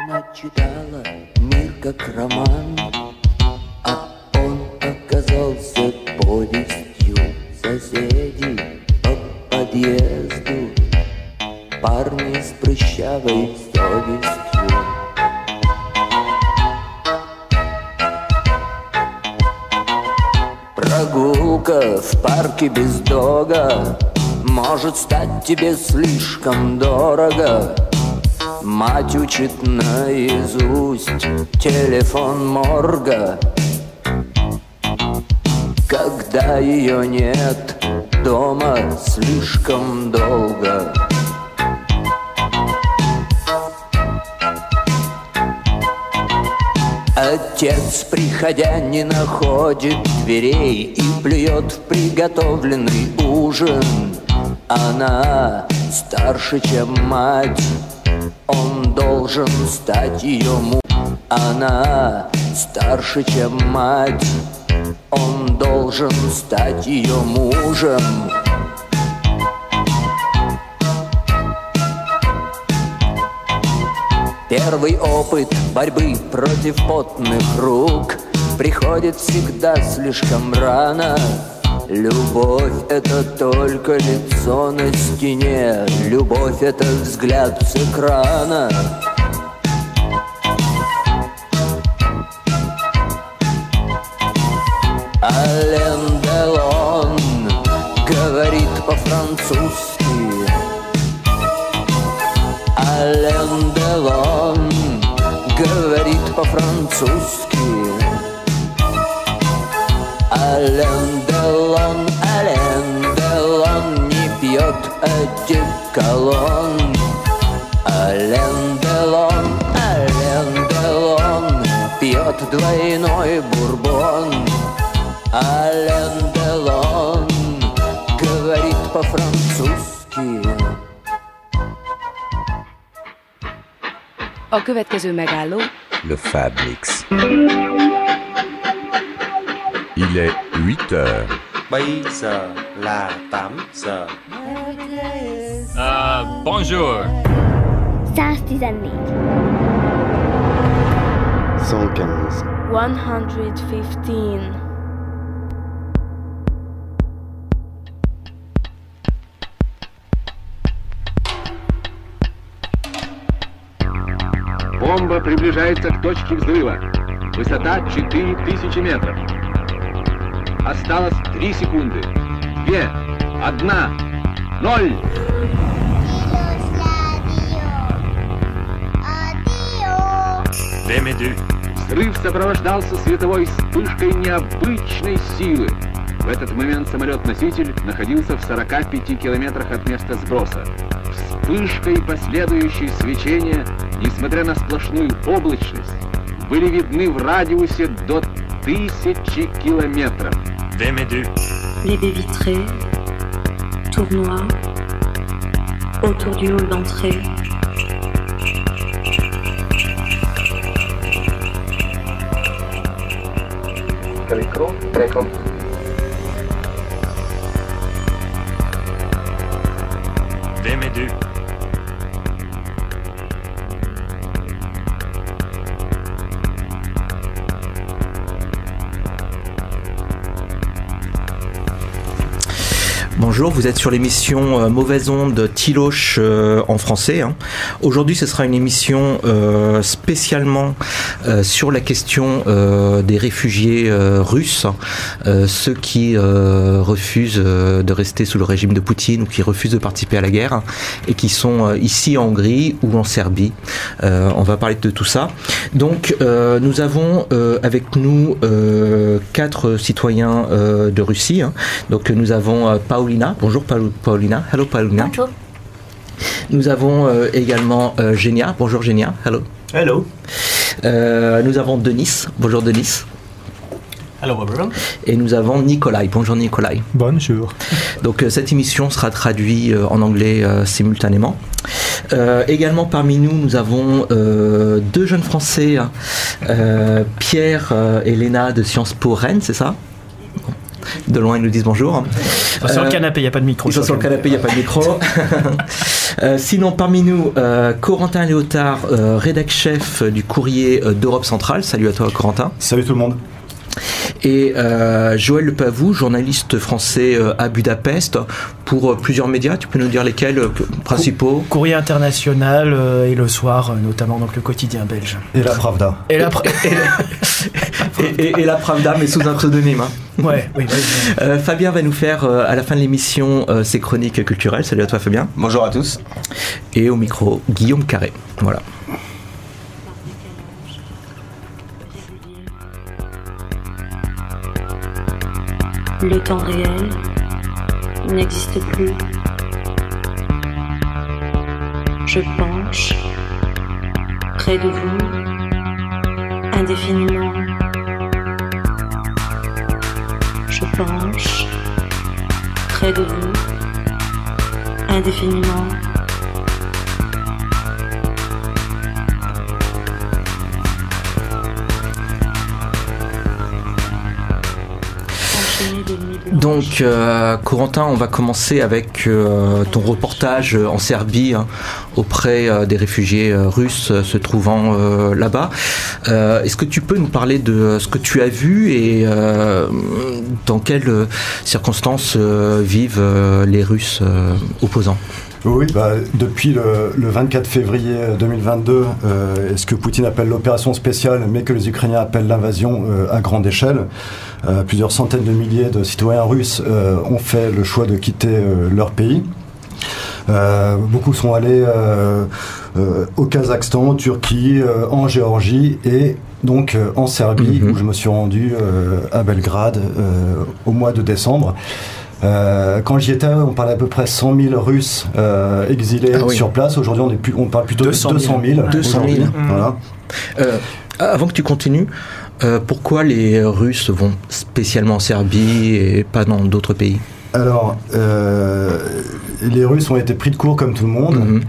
Она читала мир как роман, а он оказался повестью соседей по подъезду, парни с прыщавой совестью. Прогулка в парке без дога может стать тебе слишком дорого. Мать учит наизусть телефон морга. Когда ее нет дома слишком долго. Отец, приходя, не находит дверей и плюет в приготовленный ужин. Она старше, чем мать, он должен стать ее мужем. Она старше, чем мать, он должен стать ее мужем. Первый опыт борьбы против потных рук приходит всегда слишком рано. Любовь — это только лицо на стене, любовь — это взгляд с экрана. Ален Делон говорит по-французски. Ален Делон говорит по-французски. Ален Делон не пьет одеколон. Ален Делон пьет двойной бурбон. Ален Делон говорит по-французски. A következő megálló Le Fab Mix. Il est 8 heures. Bây giờ là 8 giờ. Bonjour. 114 115 115 Бомба приближается к точке взрыва. Высота 4000 метров. Осталось 3 секунды. 2, 1, 0. Взрыв сопровождался световой вспышкой необычной силы. В этот момент самолет-носитель находился в 45 километрах от места сброса. Вспышка и последующее свечение, несмотря на сплошную облачность, были видны в радиусе до 1000 километров. Les baies vitrées, tournois, autour du hall d'entrée. Calico, ecco. Bonjour, vous êtes sur l'émission Mauvaise Onde Tiloche en français. Aujourd'hui, ce sera une émission spécialement sur la question des réfugiés russes, ceux qui refusent de rester sous le régime de Poutine ou qui refusent de participer à la guerre et qui sont ici en Hongrie ou en Serbie. On va parler de tout ça. Donc, nous avons avec nous 4 citoyens de Russie. Donc, nous avons Paulina. Bonjour Paulina. Hello Paulina. Bonjour. Nous avons également Genia. Bonjour Genia. Hello. Hello. Nous avons Denis. Bonjour Denis. Hello everyone. Et nous avons Nikolai. Bonjour Nikolai. Bonjour. Donc cette émission sera traduite en anglais simultanément. Également parmi nous, nous avons 2 jeunes Français, Pierre et Léna de Sciences Po Rennes, c'est ça? De loin, ils nous disent bonjour. Sur le canapé, il n'y a pas de micro. Ils sont sur le canapé, il n'y a pas de micro. Sinon, parmi nous, Corentin Léotard, rédac-chef du courrier d'Europe Centrale. Salut à toi, Corentin. Salut tout le monde. Et Joël Lepavou, journaliste français à Budapest, pour plusieurs médias. Tu peux nous dire lesquels principaux? Courrier international et le soir, notamment donc le quotidien belge. Et la Pravda. Et la Pravda, mais sous un pseudonyme. Hein. Ouais, oui. Fabien va nous faire à la fin de l'émission ses chroniques culturelles. Salut à toi, Fabien. Bonjour à tous. Et au micro, Guillaume Carré. Voilà. Le temps réel n'existe plus. Je penche près de vous indéfiniment. Je penche près de vous indéfiniment. Donc, Corentin, on va commencer avec ton reportage en Serbie auprès des réfugiés russes se trouvant là-bas. Est-ce que tu peux nous parler de ce que tu as vu et dans quelles circonstances vivent les Russes opposants ? Oui, depuis le 24 février 2022, ce que Poutine appelle l'opération spéciale, mais que les Ukrainiens appellent l'invasion à grande échelle, plusieurs centaines de milliers de citoyens russes ont fait le choix de quitter leur pays. Beaucoup sont allés au Kazakhstan, en Turquie, en Géorgie et donc en Serbie, où je me suis rendu à Belgrade au mois de décembre. Quand j'y étais, on parlait à peu près 100 000 Russes exilés sur place. Aujourd'hui, on parle plutôt de 200 000. 200 000. Voilà. Avant que tu continues, pourquoi les Russes vont spécialement en Serbie et pas dans d'autres pays ? Alors, les Russes ont été pris de court comme tout le monde.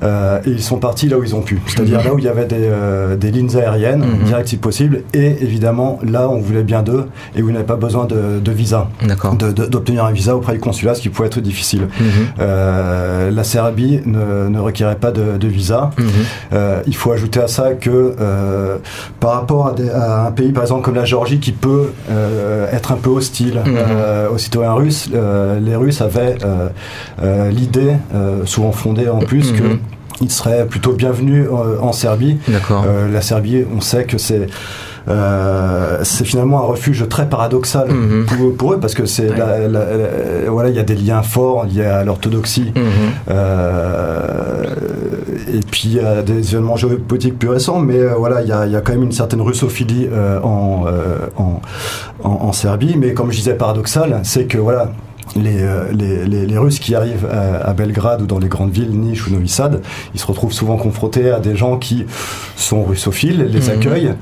Et ils sont partis là où ils ont pu, c'est-à-dire là où il y avait des lignes aériennes direct si possible, et évidemment là où on voulait bien d'eux et où il n'avait pas besoin de visa, d'obtenir un visa auprès du consulat, ce qui pouvait être difficile. La Serbie ne requérait pas de visa. Il faut ajouter à ça que par rapport à un pays par exemple comme la Géorgie qui peut être un peu hostile aux citoyens russes, les Russes avaient l'idée, souvent fondée en plus, que ils seraient plutôt bienvenus en Serbie. La Serbie, on sait que c'est finalement un refuge très paradoxal pour eux, parce que voilà, il y a des liens forts liés à l'orthodoxie, et puis il y a des événements géopolitiques plus récents, mais voilà, il y a quand même une certaine russophilie en Serbie, mais comme je disais paradoxal, c'est que voilà, les Russes qui arrivent à Belgrade ou dans les grandes villes, Niš ou Novi Sad, ils se retrouvent souvent confrontés à des gens qui sont russophiles, les accueillent,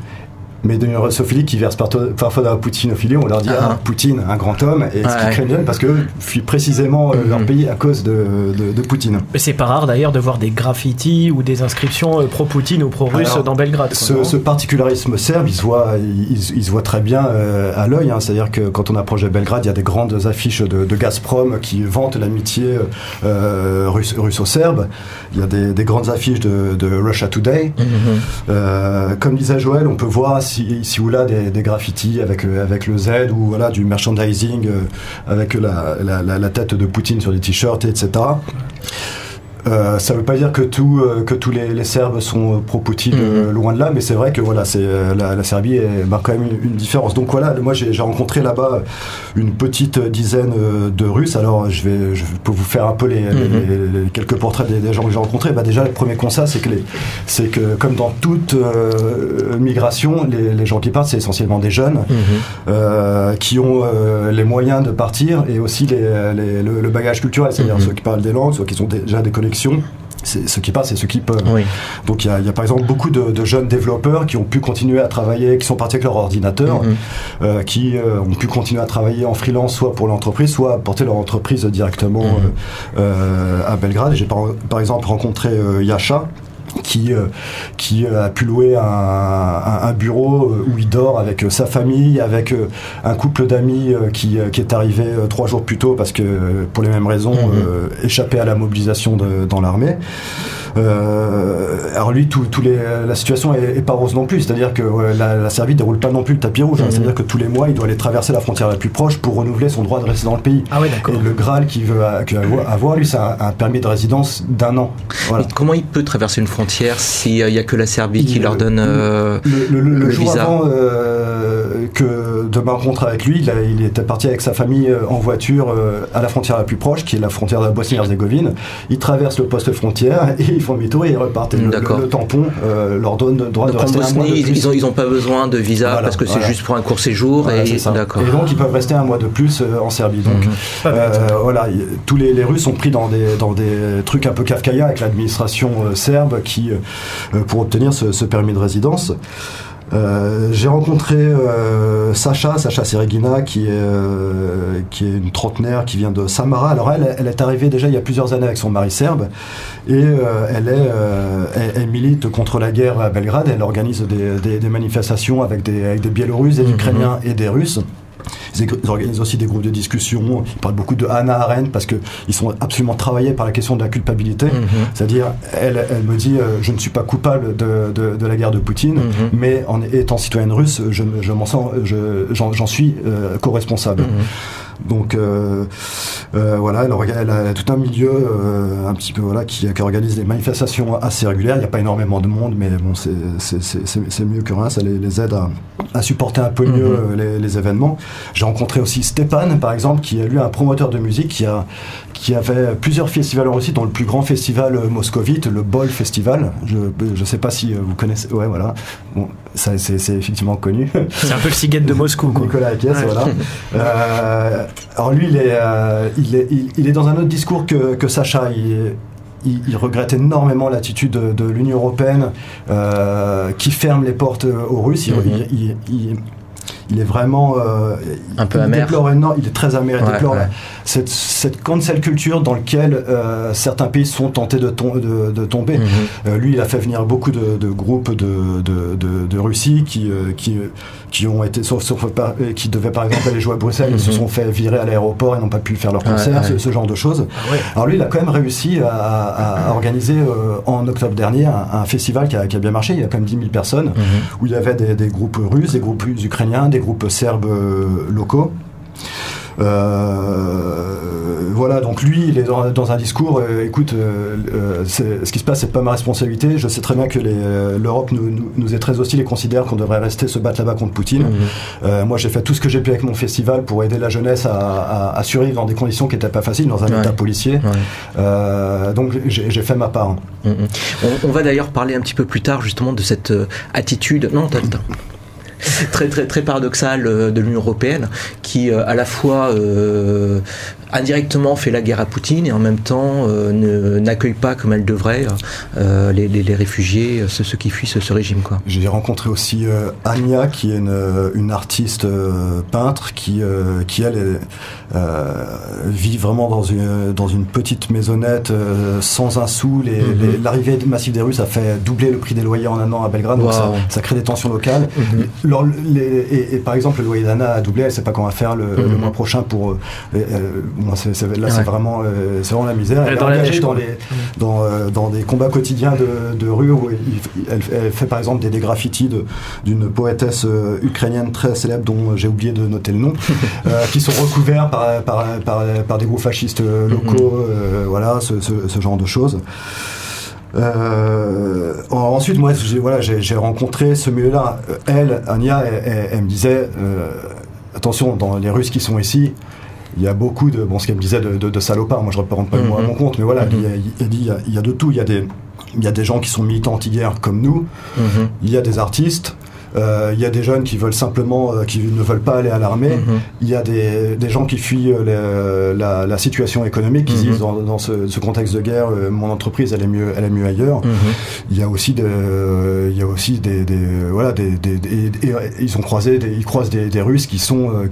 mais d'une russophilie qui verse parfois dans la poutinophilie. On leur dit Poutine, un grand homme, et ce qui craignent parce que fuient précisément leur pays à cause de Poutine. C'est pas rare d'ailleurs de voir des graffitis ou des inscriptions pro-Poutine ou pro-russe dans Belgrade. Ce particularisme serbe, il se voit très bien à l'œil, c'est-à-dire que quand on approche de Belgrade, il y a des grandes affiches de Gazprom qui vantent l'amitié russo-serbe. Il y a des grandes affiches de Russia Today. Comme disait Joël, on peut voir ici ou là des graffitis avec le Z, ou voilà, du merchandising avec la tête de Poutine sur des t-shirts, etc. Ça ne veut pas dire que tous les Serbes sont pro-Poutine, loin de là, mais c'est vrai que voilà, la Serbie marque quand même une différence. Donc voilà, moi j'ai rencontré là-bas une petite dizaine de Russes. Alors je peux vous faire un peu les quelques portraits des gens que j'ai rencontrés. Déjà, le premier constat, c'est que comme dans toute migration, les gens qui partent, c'est essentiellement des jeunes qui ont les moyens de partir, et aussi le bagage culturel, c'est-à-dire ceux qui parlent des langues, ceux qui ont déjà des connexions. Ceux qui passent et ceux qui peuvent. Donc il y a par exemple beaucoup de jeunes développeurs qui ont pu continuer à travailler, qui sont partis avec leur ordinateur, qui ont pu continuer à travailler en freelance, soit pour l'entreprise, soit porter leur entreprise directement à Belgrade. Et j'ai par exemple rencontré Yasha, qui a pu louer un bureau où il dort avec sa famille, avec un couple d'amis qui est arrivé 3 jours plus tôt parce que, pour les mêmes raisons, échappé à la mobilisation dans l'armée. Alors lui, la situation est pas rose non plus, c'est-à-dire que la Serbie déroule pas non plus le tapis rouge, c'est-à-dire que tous les mois, il doit aller traverser la frontière la plus proche pour renouveler son droit de rester dans le pays. Ah ouais, d'accord. Et le Graal qu'il veut avoir, lui, c'est un permis de résidence d'1 an. Voilà. Comment il peut traverser une frontière s'il n'y a que la Serbie qui leur donne le jour visa avant de ma rencontre avec lui, il était parti avec sa famille en voiture à la frontière la plus proche, qui est la frontière de la Bosnie-Herzégovine. Il traverse le poste frontière et ils font demi-tour et ils repartent. Le tampon leur donne le droit de rester en Bosnie, un mois de plus. Ils n'ont pas besoin de visa parce que c'est juste pour un court séjour. Voilà, et donc ils peuvent rester un mois de plus en Serbie. Donc voilà, tous les Russes sont pris dans des trucs un peu kafkaïens avec l'administration serbe pour obtenir ce permis de résidence. J'ai rencontré Sacha Seregina qui est une trentenaire qui vient de Samara. Alors elle est arrivée déjà il y a plusieurs années avec son mari serbe et elle milite contre la guerre à Belgrade. Elle organise des manifestations avec des Biélorusses, des Ukrainiens et des Russes. Ils organisent aussi des groupes de discussion. Ils parlent beaucoup de Hannah Arendt parce qu'ils sont absolument travaillés par la question de la culpabilité. C'est-à-dire, elle me dit je ne suis pas coupable de la guerre de Poutine, mais en étant citoyenne russe, j'en suis co-responsable. Donc voilà, elle a tout un milieu un petit peu qui organise des manifestations assez régulières. Il n'y a pas énormément de monde, mais bon, c'est mieux que rien. Ça les aide à supporter un peu mieux les événements. J'ai rencontré aussi Stepan, par exemple, qui est lui un promoteur de musique qui avait plusieurs festivals en Russie, dont le plus grand festival moscovite, le Bol Festival. Je ne sais pas si vous connaissez. Ouais, voilà. Bon, ça, c'est effectivement connu. C'est un peu le Siget de Moscou, quoi. Nicolas Akiès, voilà. Alors lui, il est dans un autre discours que Sacha. Il regrette énormément l'attitude de l'Union européenne qui ferme les portes aux Russes. Il est vraiment un peu amer. Il est très amer. Il déplore cette cancel culture dans laquelle certains pays sont tentés de tomber. Lui, il a fait venir beaucoup de groupes de Russie qui ont été qui devaient par exemple aller jouer à Bruxelles, ils se sont fait virer à l'aéroport et n'ont pas pu faire leur concert, ce genre de choses. Alors lui, il a quand même réussi à organiser en octobre dernier un festival qui a bien marché. Il y a quand même 10 000 personnes où il y avait des groupes russes, des groupes ukrainiens, des groupes serbes locaux. Voilà, donc lui, il est dans un discours, écoute, ce qui se passe, c'est pas ma responsabilité. Je sais très bien que l'Europe nous est très hostile et considère qu'on devrait rester se battre là-bas contre Poutine. Moi, j'ai fait tout ce que j'ai pu avec mon festival pour aider la jeunesse à survivre dans des conditions qui n'étaient pas faciles, dans un état policier. Donc, j'ai fait ma part. On va d'ailleurs parler un petit peu plus tard, justement, de cette attitude. Non, t'as très très très paradoxal de l'Union européenne qui à la fois indirectement fait la guerre à Poutine et en même temps n'accueille pas comme elle devrait les réfugiés, ceux qui fuient ce régime, quoi. J'ai rencontré aussi Anya, qui est une artiste peintre qui elle vit vraiment dans une petite maisonnette sans un sou. L'arrivée massive des Russes a fait doubler le prix des loyers en un an à Belgrade, donc ça crée des tensions locales. Et par exemple, le loyer d'Anna a doublé, elle ne sait pas comment faire le mois prochain pour... c'est vraiment la misère. Elle est engagée dans des combats quotidiens de rue où elle fait par exemple des graffitis d'une poétesse ukrainienne très célèbre dont j'ai oublié de noter le nom, qui sont recouverts par des groupes fascistes locaux, voilà, ce genre de choses. Ensuite, moi, j'ai rencontré ce milieu-là. Anya, elle me disait attention, dans les Russes qui sont ici, il y a beaucoup de... Bon, ce qu'elle me disait de salopards, moi je ne reprends pas le mot à mon compte, mais voilà, il y a de tout. Il y a des gens qui sont militants anti-guerre comme nous, il y a des artistes, Il y a des jeunes qui veulent simplement, qui ne veulent pas aller à l'armée. Il y a des gens qui fuient la situation économique, qui disent dans ce contexte de guerre, mon entreprise elle est mieux ailleurs. Il y a aussi ils croisent des Russes qui sont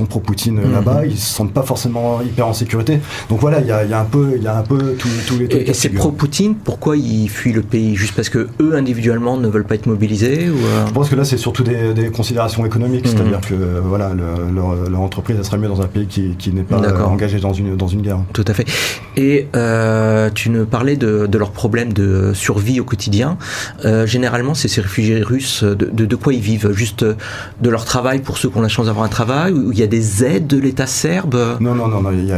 pro-Poutine là-bas. Ils se sentent pas forcément hyper en sécurité. Donc voilà, il y a un peu tous les. Et ces pro-Poutine, pourquoi ils fuient le pays? Juste parce que eux individuellement ne veulent pas être mobilisés ou Je pense que là c'est surtout des considérations économiques, c'est-à-dire que voilà, leur entreprise elle serait mieux dans un pays qui n'est pas engagé dans une guerre. Tout à fait. Et tu nous parlais de leurs problèmes de survie au quotidien. Généralement, ces réfugiés russes, de quoi ils vivent? Juste de leur travail pour ceux qui ont la chance d'avoir un travail, ou il y a des aides de l'État serbe? Non, il n'y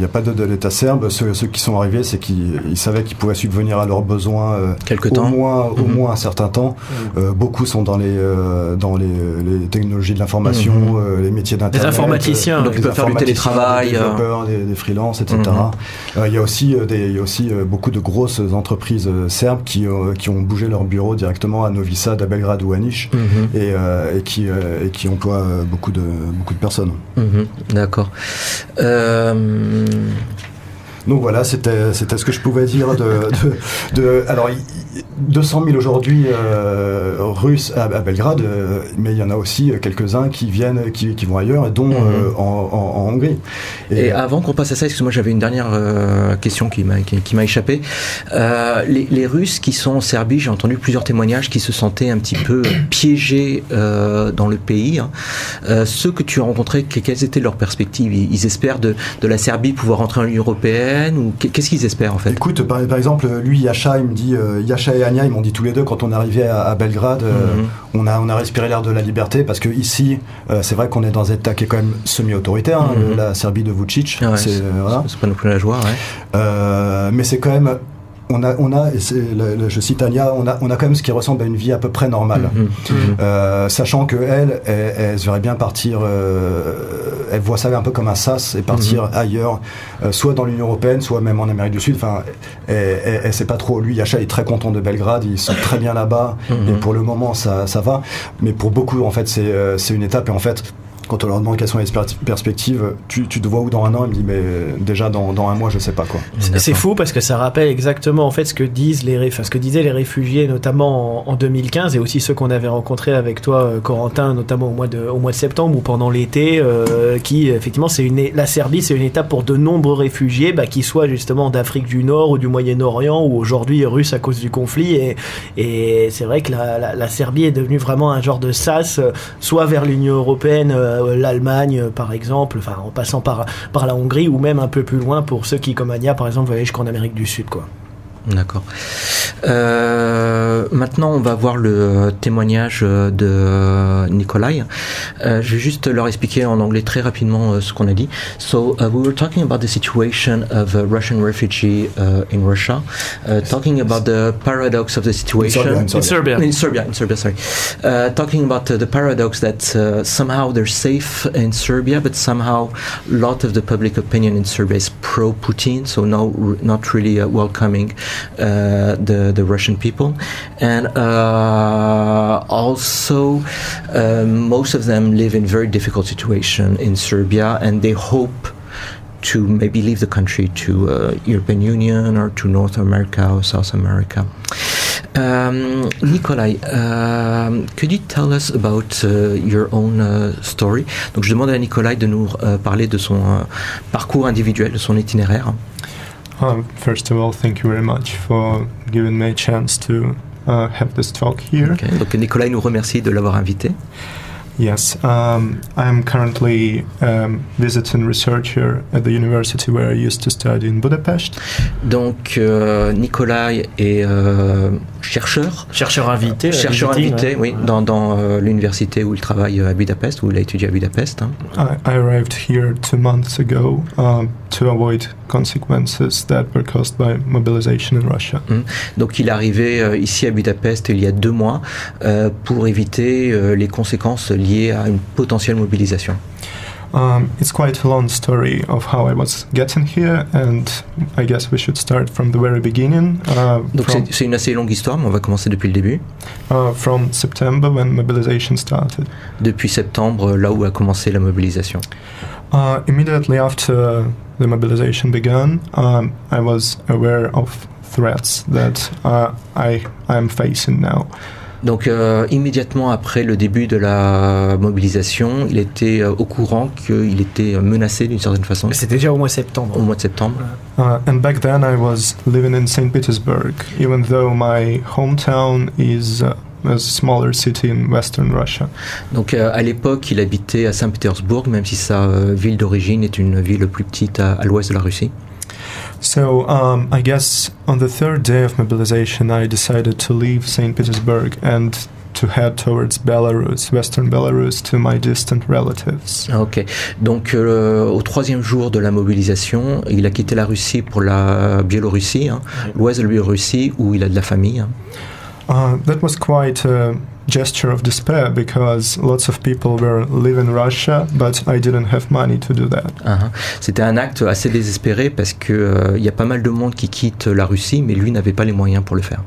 a pas d'aide de l'État serbe. Ceux qui sont arrivés, c'est qu'ils savaient qu'ils pouvaient subvenir à leurs besoins au moins un certain temps. Beaucoup sont dans les technologies de l'information, les métiers d'internet. Les informaticiens. Donc ils peuvent faire du télétravail. Des développeurs, des freelances, etc. Il y a aussi beaucoup de grosses entreprises serbes qui ont bougé leur bureau directement à Novi Sad, à Belgrade ou à Niš, et qui emploient beaucoup de personnes. D'accord. Donc voilà, c'était ce que je pouvais dire alors 200 000 aujourd'hui Russes à Belgrade, mais il y en a aussi quelques-uns qui vont ailleurs, dont en Hongrie. Et avant qu'on passe à ça, excuse-moi, j'avais une dernière question qui m'a échappé. Les Russes qui sont en Serbie, j'ai entendu plusieurs témoignages qui se sentaient un petit peu piégés dans le pays. Ceux que tu as rencontrés, quelles étaient leurs perspectives? Ils espèrent de la Serbie pouvoir rentrer dans l'Union européenne, ou qu'est-ce qu'ils espèrent en fait? Écoute, par exemple, lui, Yasha, il me dit, Yasha et Anya, ils m'ont dit tous les deux quand on est arrivé à Belgrade, on a respiré l'air de la liberté, parce que ici, c'est vrai qu'on est dans un état qui est quand même semi-autoritaire, la Serbie de Vučić. Ouais, c'est pas non plus la joie, mais c'est quand même. Je cite Anya, on a quand même ce qui ressemble à une vie à peu près normale. Sachant que elle se verrait bien partir, elle voit ça un peu comme un sas et partir ailleurs, soit dans l'Union européenne, soit même en Amérique du Sud. Enfin, elle sait pas trop. Lui, Yasha est très content de Belgrade, ils sont très bien là-bas, et pour le moment ça va. Mais pour beaucoup, en fait, c'est une étape, et en fait, quand on leur demande quelles sont les perspectives, tu te vois où dans un an? Il me dit, mais déjà dans un mois, je sais pas quoi. C'est fou parce que ça rappelle exactement en fait ce que disaient les réfugiés, notamment en 2015, et aussi ceux qu'on avait rencontrés avec toi, Corentin, notamment au mois de septembre ou pendant l'été, qui effectivement la Serbie, c'est une étape pour de nombreux réfugiés, qui soient justement d'Afrique du Nord ou du Moyen-Orient, ou aujourd'hui russes à cause du conflit, et c'est vrai que la Serbie est devenue vraiment un genre de sas, soit vers l'Union européenne, l'Allemagne par exemple, enfin en passant par la Hongrie, ou même un peu plus loin pour ceux qui, comme Anya par exemple, voyagent jusqu'en Amérique du Sud, quoi. D'accord. Maintenant, on va voir le témoignage de Nikolai. Je vais juste leur expliquer en anglais très rapidement ce qu'on a dit. So, we were talking about the situation of a Russian refugee in Russia, talking about the paradox of the situation in Serbia. Sorry. Talking about the paradox that somehow they're safe in Serbia, but somehow a lot of the public opinion in Serbia is pro-Putin, so not really welcoming the Russian people, and also most of them live in very difficult situation in Serbia, and they hope to maybe leave the country to European Union or to North America or South America. Nikolai, could you tell us about your own story? Donc je demande à Nikolai de nous parler de son parcours individuel, de son itinéraire. First of all, thank you very much for giving me a chance to have this talk here. Okay. Donc Nikolai nous remercie de l'avoir invité. Yes, I am currently visiting researcher at the university where I used to study in Budapest. Donc Nikolai est chercheur invité, oui, dans l'université où il travaille à Budapest, où il a étudié à Budapest. I arrived here 2 months ago to avoid consequences that were caused by mobilization in Russia. Donc il est arrivé ici à Budapest il y a 2 mois pour éviter les conséquences liées à une potentielle mobilisation. It's quite a long story of how I was getting here, and I guess we should start from the very beginning. Donc c'est une assez longue histoire, mais on va commencer depuis le début. From September, when mobilization started. Depuis septembre, là où a commencé la mobilisation. Immediately after the mobilization began, I was aware of threats that I am facing now. Donc immédiatement après le début de la mobilisation, il était au courant qu'il était menacé d'une certaine façon. C'était déjà au mois de septembre. Au mois de septembre. And back then I was living in St. Petersburg, even though my hometown is a smaller city in western Russia. Donc à l'époque, il habitait à Saint-Pétersbourg, même si sa ville d'origine est une ville plus petite à l'ouest de la Russie. So I guess on the third day of mobilization, I decided to leave St. Petersburg and to head towards Belarus, western Belarus, to my distant relatives. Ok. Donc au troisième jour de la mobilisation, il a quitté la Russie pour la Biélorussie, l'ouest de la Biélorussie, où il a de la famille. That was quite a gesture of despair because lots of people were living in Russia, but I didn't have money to do that. C'était un acte assez désespéré parce que y a pas mal de monde qui quitte la Russie, mais lui n'avait pas les moyens pour le faire.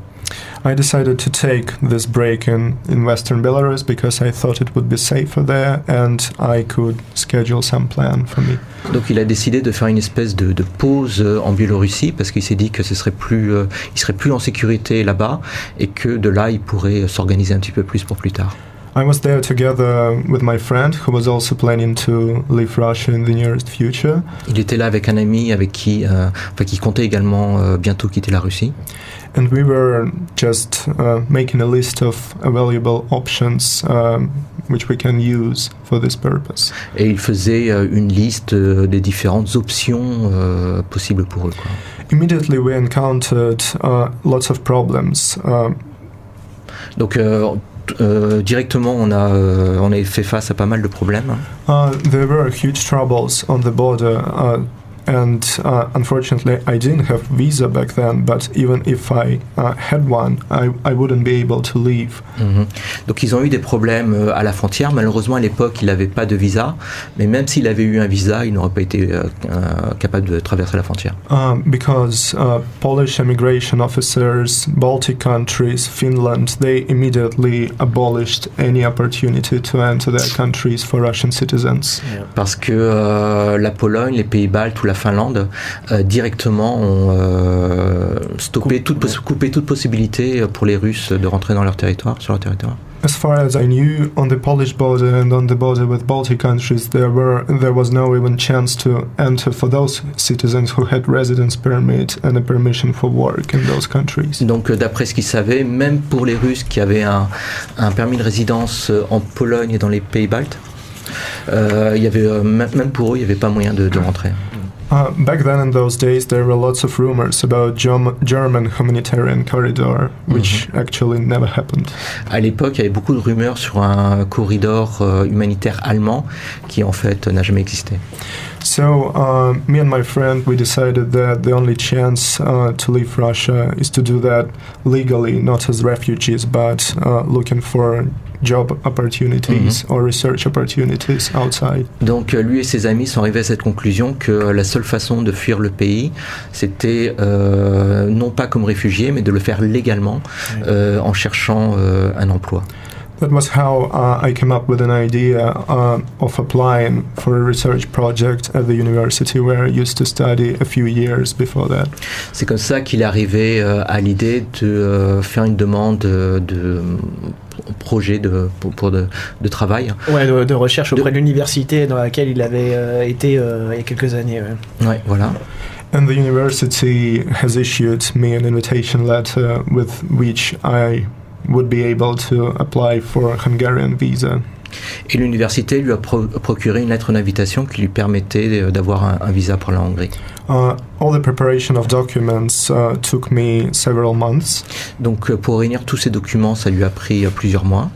I decided to take this break in western Belarus because I thought it would be safer there and I could schedule some plan for me. Donc il a décidé de faire une espèce de pause en Biélorussie parce qu'il s'est dit que il serait plus en sécurité là-bas et que de là il pourrait s'organiser un petit peu plus pour plus tard. I was there together with my friend who was also planning to leave Russia in the nearest future. Il était là avec un ami avec qui comptait également bientôt quitter la Russie. And we were just making a list of available options which we can use for this purpose. Et il faisait une liste des différentes options possibles pour eux, quoi. Immediately we encountered lots of problems. Donc directement, on a fait face à pas mal de problèmes. There were huge troubles on the border, and unfortunately, I didn't have visa back then. But even if I had one, I wouldn't be able to leave. Donc ils ont eu des problèmes à la frontière. Malheureusement, à l'époque, il n'avait pas de visa. Mais même s'il avait eu un visa, il n'aurait pas été capable de traverser la frontière. Because Polish immigration officers, Baltic countries, Finland, they immediately abolished any opportunity to enter their countries for Russian citizens. Parce que la Pologne, les Pays-Baltes ou la Finlande directement ont coupé toute possibilité pour les Russes de rentrer dans leur territoire, sur leur territoire. As far as I knew, on the Polish border and on the border with Baltic countries, there was no even chance to enter for those citizens who had residence permit and a permission for work in those countries. Donc, d'après ce qu'ils savaient, même pour les Russes qui avaient un permis de résidence en Pologne et dans les Pays-Baltes, il y avait même pour eux, il n'y avait pas moyen de rentrer. Back then, in those days, there were lots of rumors about German humanitarian corridor, which actually never happened. À l'époque, il y avait beaucoup de rumeurs sur un corridor humanitaire allemand qui en fait n'a jamais existé. So, me and my friend, we decided that the only chance to leave Russia is to do that legally, not as refugees, but looking for job opportunities or research opportunities outside. Donc lui et ses amis sont arrivés à cette conclusion que la seule façon de fuir le pays, c'était non pas comme réfugié, mais de le faire légalement en cherchant un emploi. That was how I came up with an idea of applying for a research project at the university where I used to study a few years before that. C'est comme ça qu'il est arrivé à l'idée de faire une demande de projet de travail. Ouais, de recherche auprès de l'université dans laquelle il avait été il y a quelques années. Ouais, voilà. And the university has issued me an invitation letter with which I would be able to apply for a Hungarian visa. Et l'université lui a procuré une lettre d'invitation qui lui permettait d'avoir un visa pour la Hongrie. All the preparation of documents took me several months. Donc pour réunir tous ces documents, ça lui a pris plusieurs mois.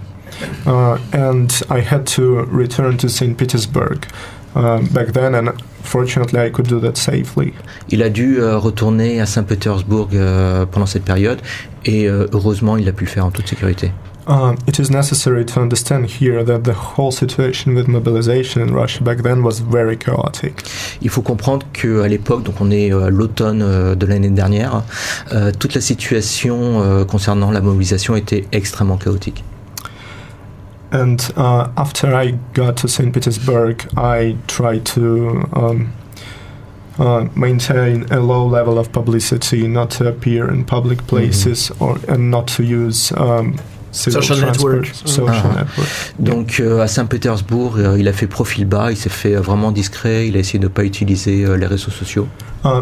And I had to return to St. Petersburg back then, and fortunately I could do that safely. Il a dû retourner à Saint-Pétersbourg pendant cette période et heureusement il a pu le faire en toute sécurité. It is necessary to understand here that the whole situation with mobilization in Russia back then was very chaotic. Il faut comprendre qu'à l'époque, donc on est à l'automne de l'année dernière, toute la situation concernant la mobilisation était extrêmement chaotique. And after I got to St. Petersburg, I tried to maintain a low level of publicity, not to appear in public places and not to use social network. Donc à Saint-Pétersbourg, il a fait profil bas, il s'est fait vraiment discret, il a essayé de ne pas utiliser les réseaux sociaux.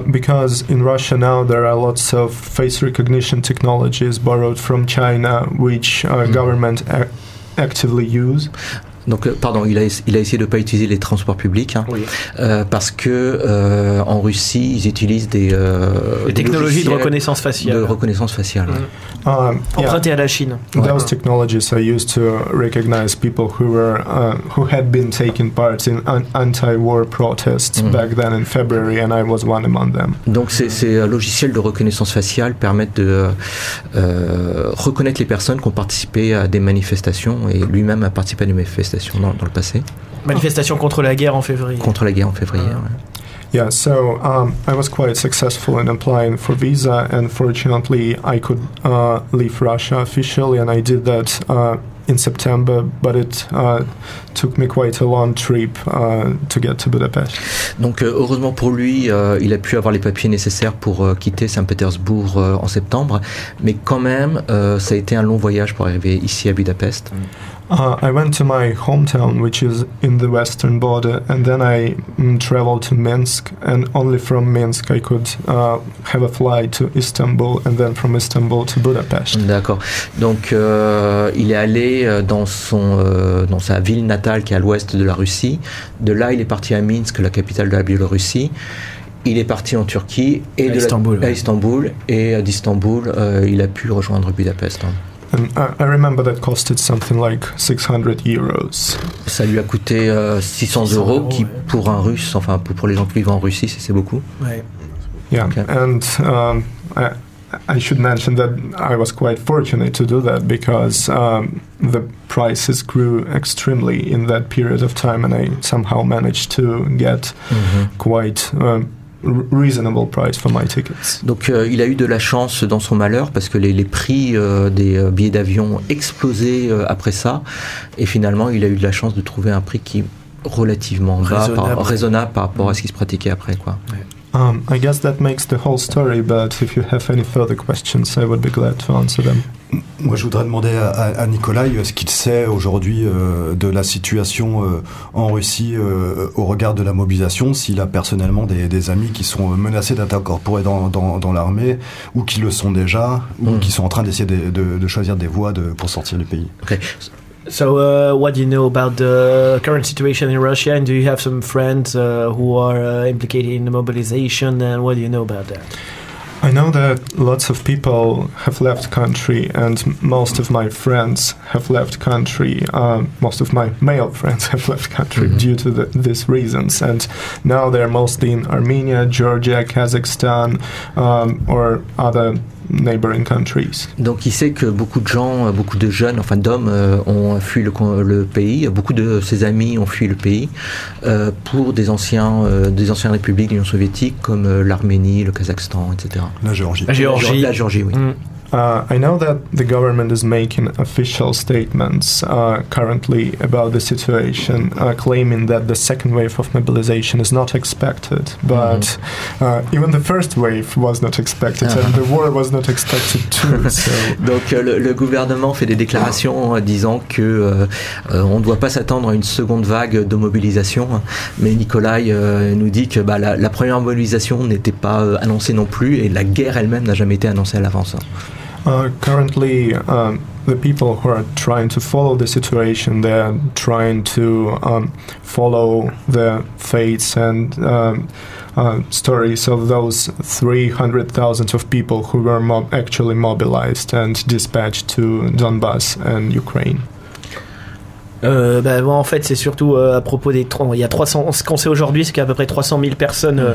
Because in Russia now there are lots of face recognition technologies borrowed from China, which government actively use. Donc, pardon, il a essayé de ne pas utiliser les transports publics, hein, parce que en Russie, ils utilisent des technologies de reconnaissance faciale. Empruntées à la Chine. Those technologies are used to recognize people who had been taking part in anti-war protests back then in February, and I was one among them. Donc, ces logiciels de reconnaissance faciale permettent de reconnaître les personnes qui ont participé à des manifestations, et lui-même a participé à des manifestations dans le passé. Manifestation contre la guerre en février. Contre la guerre en février, Yeah, so I was quite successful in applying for visa, and fortunately I could leave Russia officially, and I did that in September, but it took me quite a long trip to get to Budapest. Donc heureusement pour lui, il a pu avoir les papiers nécessaires pour quitter Saint-Pétersbourg en septembre, mais quand même, ça a été un long voyage pour arriver ici à Budapest. I went to my hometown, which is in the western border, and then I traveled to Minsk, and only from Minsk I could have a flight to Istanbul, and then from Istanbul to Budapest. D'accord. Donc il est allé dans sa ville natale qui est à l'ouest de la Russie. De là, il est parti à Minsk, la capitale de la Biélorussie. Il est parti en Turquie et à Istanbul, et d'Istanbul, il a pu rejoindre Budapest. And I remember that costed something like 600 euros. Ça lui a coûté 600 euros, qui pour un Russe, enfin pour les gens qui vivent en Russie, c'est beaucoup. Ouais. Yeah, okay. And I should mention that I was quite fortunate to do that because the prices grew extremely in that period of time, and I somehow managed to get quite reasonable price for my tickets. Donc il a eu de la chance dans son malheur parce que les prix des billets d'avion ont explosé après ça, et finalement il a eu de la chance de trouver un prix qui est relativement bas, raisonnable par rapport à ce qui se pratiquait après, quoi. Ouais. I guess that makes the whole story, but if you have any further questions, I would be glad to answer them. Moi, je voudrais demander à Nikolai ce qu'il sait aujourd'hui de la situation en Russie au regard de la mobilisation, s'il a personnellement des amis qui sont menacés d'être incorporés dans l'armée, ou qui le sont déjà, ou qui sont en train d'essayer de choisir des voies pour sortir du pays. Okay. So, what do you know about the current situation in Russia, and do you have some friends who are implicated in the mobilization, and what do you know about that? I know that lots of people have left country, and most of my friends have left country. Most of my male friends have left country due to these reasons, and now they're mostly in Armenia, Georgia, Kazakhstan, or other neighboring countries. Donc il sait que beaucoup de gens, beaucoup de jeunes, enfin d'hommes ont fui le pays. Beaucoup de ses amis ont fui le pays pour des anciennes républiques de l'Union soviétique comme l'Arménie, le Kazakhstan, etc. La Géorgie. La Géorgie, oui. I know that the government is making official statements currently about the situation, claiming that the second wave of mobilization is not expected. But even the first wave was not expected, and the war was not expected too. So. Donc le gouvernement fait des déclarations disant que on ne doit pas s'attendre à une seconde vague de mobilisation. Mais Nikolai nous dit que la première mobilisation n'était pas annoncée non plus, et la guerre elle-même n'a jamais été annoncée à l'avance. Currently, the people who are trying to follow the situation, they're trying to follow the fates and stories of those 300,000 of people who were actually mobilized and dispatched to Donbass and Ukraine. Bon, en fait, c'est surtout à propos des il y a 300. Ce qu'on sait aujourd'hui, c'est qu'il y a à peu près 300 000 personnes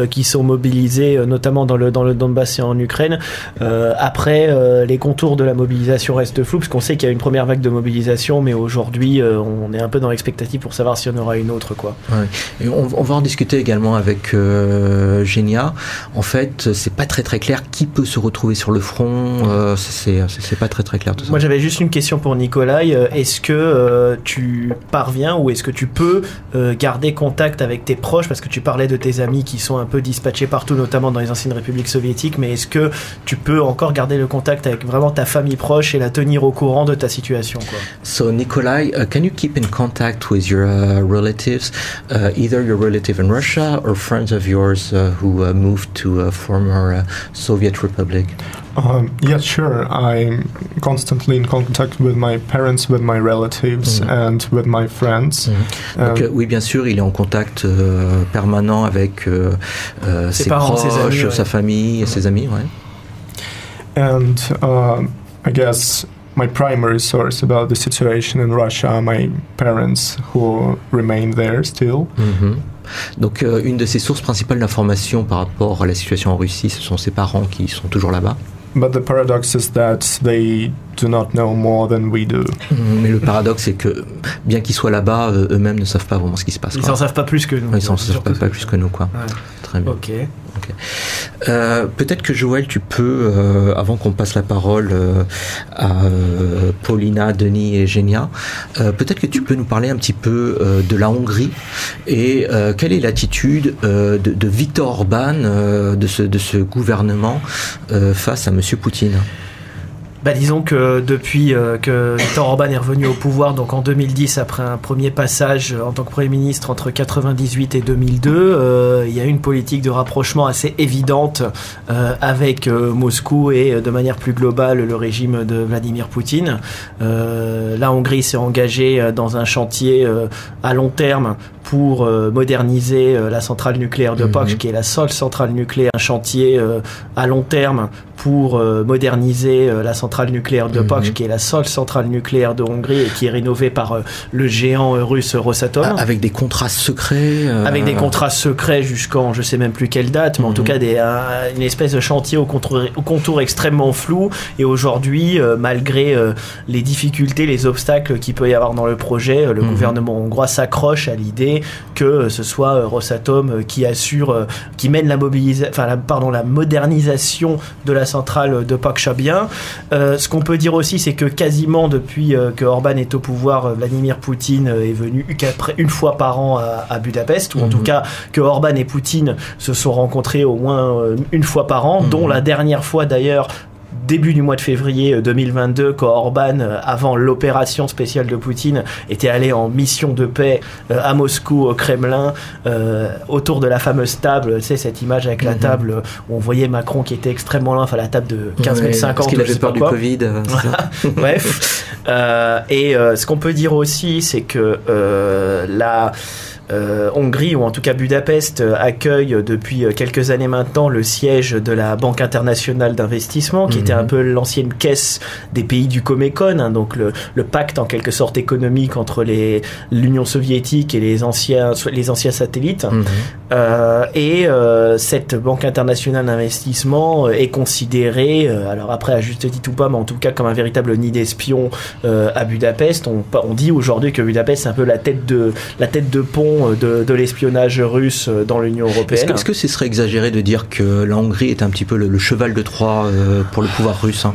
qui sont mobilisées, notamment dans le Donbass et en Ukraine. Après, les contours de la mobilisation restent flous, parce qu'on sait qu'il y a une première vague de mobilisation, mais aujourd'hui, on est un peu dans l'expectative pour savoir s'il y en aura une autre, quoi. Ouais. Et on va en discuter également avec Genia. En fait, c'est pas très clair qui peut se retrouver sur le front. C'est pas très clair tout ça. Moi, j'avais juste une question pour Nikolai. Est-ce que tu parviens ou est-ce que tu peux garder contact avec tes proches, parce que tu parlais de tes amis qui sont un peu dispatchés partout, notamment dans les anciennes républiques soviétiques, mais est-ce que tu peux encore garder le contact avec vraiment ta famille proche et la tenir au courant de ta situation, quoi? So Nikolai, can you keep in contact with your relatives, either your relative in Russia or friends of yours who moved to a former Soviet republic? Yeah, sure. I'm constantly in contact with my parents, with my relatives, and with my friends. Donc, oui, bien sûr, il est en contact permanent avec ses parents, proches, ses amis, sa famille et ses amis. Ouais. And I guess my primary source about the situation in Russia are my parents who remain there still. Donc, une de ses sources principales d'information par rapport à la situation en Russie, ce sont ses parents qui sont toujours là-bas. But the paradox is that they do not know more than we do. Mais le paradoxe, c'est que bien qu'ils soient là-bas, eux-mêmes ne savent pas vraiment ce qui se passe. Ils n'en savent pas plus que nous. Ils n'en savent pas plus que nous, quoi. Ouais. Très bien. Ok. Peut-être que Joël, tu peux, avant qu'on passe la parole à Paulina, Denis et Genia, peut-être que tu peux nous parler un petit peu de la Hongrie et quelle est l'attitude de Viktor Orban, de ce gouvernement face à Monsieur Poutine. Disons que depuis que Viktor Orban est revenu au pouvoir, donc en 2010, après un premier passage en tant que Premier ministre entre 1998 et 2002, il y a eu une politique de rapprochement assez évidente avec Moscou et de manière plus globale le régime de Vladimir Poutine. La Hongrie s'est engagée dans un chantier à long terme pour moderniser la centrale nucléaire de Paks, qui est la seule centrale nucléaire, un chantier à long terme pour moderniser la centrale nucléaire de Paks, qui est la seule centrale nucléaire de Hongrie et qui est rénovée par le géant russe Rosatom. Avec des contrats secrets. Avec des contrats secrets jusqu'en je sais même plus quelle date, mais en tout cas une espèce de chantier au contour extrêmement flou. Et aujourd'hui, malgré les difficultés, les obstacles qu'il peut y avoir dans le projet, le gouvernement hongrois s'accroche à l'idée que ce soit Rosatom qui assure, qui mène la modernisation de la centrale de Pakchabien. Ce qu'on peut dire aussi, c'est que quasiment depuis que Orban est au pouvoir, Vladimir Poutine est venu une fois par an à Budapest, ou en tout cas que Orban et Poutine se sont rencontrés au moins une fois par an, dont la dernière fois d'ailleurs début du mois de février 2022, quand Orban, avant l'opération spéciale de Poutine, était allé en mission de paix à Moscou, au Kremlin, autour de la fameuse table, tu sais, cette image avec la table où on voyait Macron qui était extrêmement loin, enfin la table de 15 mètres 50. Parce qu'il avait peur du Covid. Bref. Et ce qu'on peut dire aussi, c'est que la Hongrie, ou en tout cas Budapest, accueille depuis quelques années maintenant le siège de la Banque internationale d'investissement, qui était un peu l'ancienne caisse des pays du Comecon, hein, donc le pacte en quelque sorte économique entre l'Union soviétique et les anciens satellites. Et cette Banque internationale d'investissement est considérée, alors après à juste titre ou pas, mais en tout cas comme un véritable nid d'espions à Budapest. On dit aujourd'hui que Budapest c'est un peu la tête de pont de l'espionnage russe dans l'Union européenne. Est-ce que ce serait exagéré de dire que la Hongrie est un petit peu le cheval de Troie pour le pouvoir russe, hein?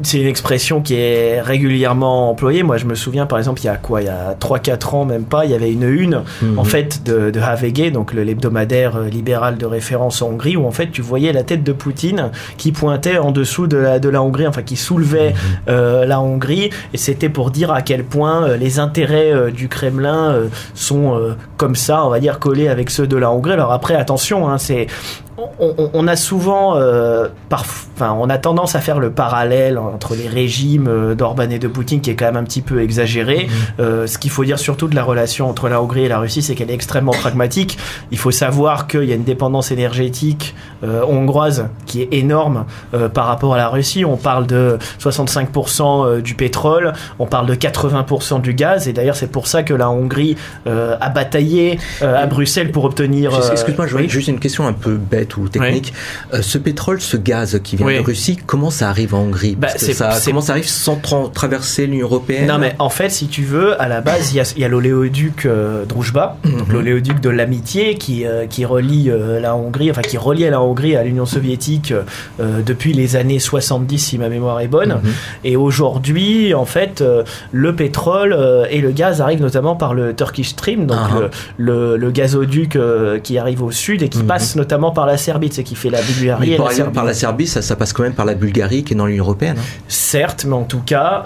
C'est une expression qui est régulièrement employée. Moi, je me souviens, par exemple, il y a 3-4 ans, même pas, il y avait une une en fait de HVG, donc l'hebdomadaire libéral de référence en Hongrie, où en fait tu voyais la tête de Poutine qui pointait en dessous de la Hongrie, enfin qui soulevait la Hongrie, et c'était pour dire à quel point les intérêts du Kremlin sont comme ça, on va dire, collés avec ceux de la Hongrie. Alors après, attention, hein, on a souvent, on a tendance à faire le parallèle entre les régimes d'Orban et de Poutine, qui est quand même un petit peu exagéré. Ce qu'il faut dire surtout de la relation entre la Hongrie et la Russie, c'est qu'elle est extrêmement pragmatique. Il faut savoir qu'il y a une dépendance énergétique hongroise qui est énorme par rapport à la Russie. On parle de 65% du pétrole, on parle de 80% du gaz, et d'ailleurs c'est pour ça que la Hongrie a bataillé à Bruxelles pour obtenir... Excuse-moi, j'aurais juste une question un peu bête ou technique. Ce pétrole, ce gaz qui vient de Russie, comment ça arrive en Hongrie? Comment ça arrive sans traverser l'Union européenne? Non, mais en fait, si tu veux, à la base, il y a l'oléoduc Druzhba, donc l'oléoduc de l'amitié qui relie la Hongrie, enfin qui reliait la Hongrie à l'Union soviétique depuis les années 70, si ma mémoire est bonne. Et aujourd'hui, en fait, le pétrole et le gaz arrivent notamment par le Turkish Stream, donc le gazoduc qui arrive au sud et qui passe notamment par la Serbie, c'est qui fait la Bulgarie et la Serbie. Par la Serbie, ça passe quand même par la Bulgarie qui est dans l'Union européenne. Certes, mais en tout cas,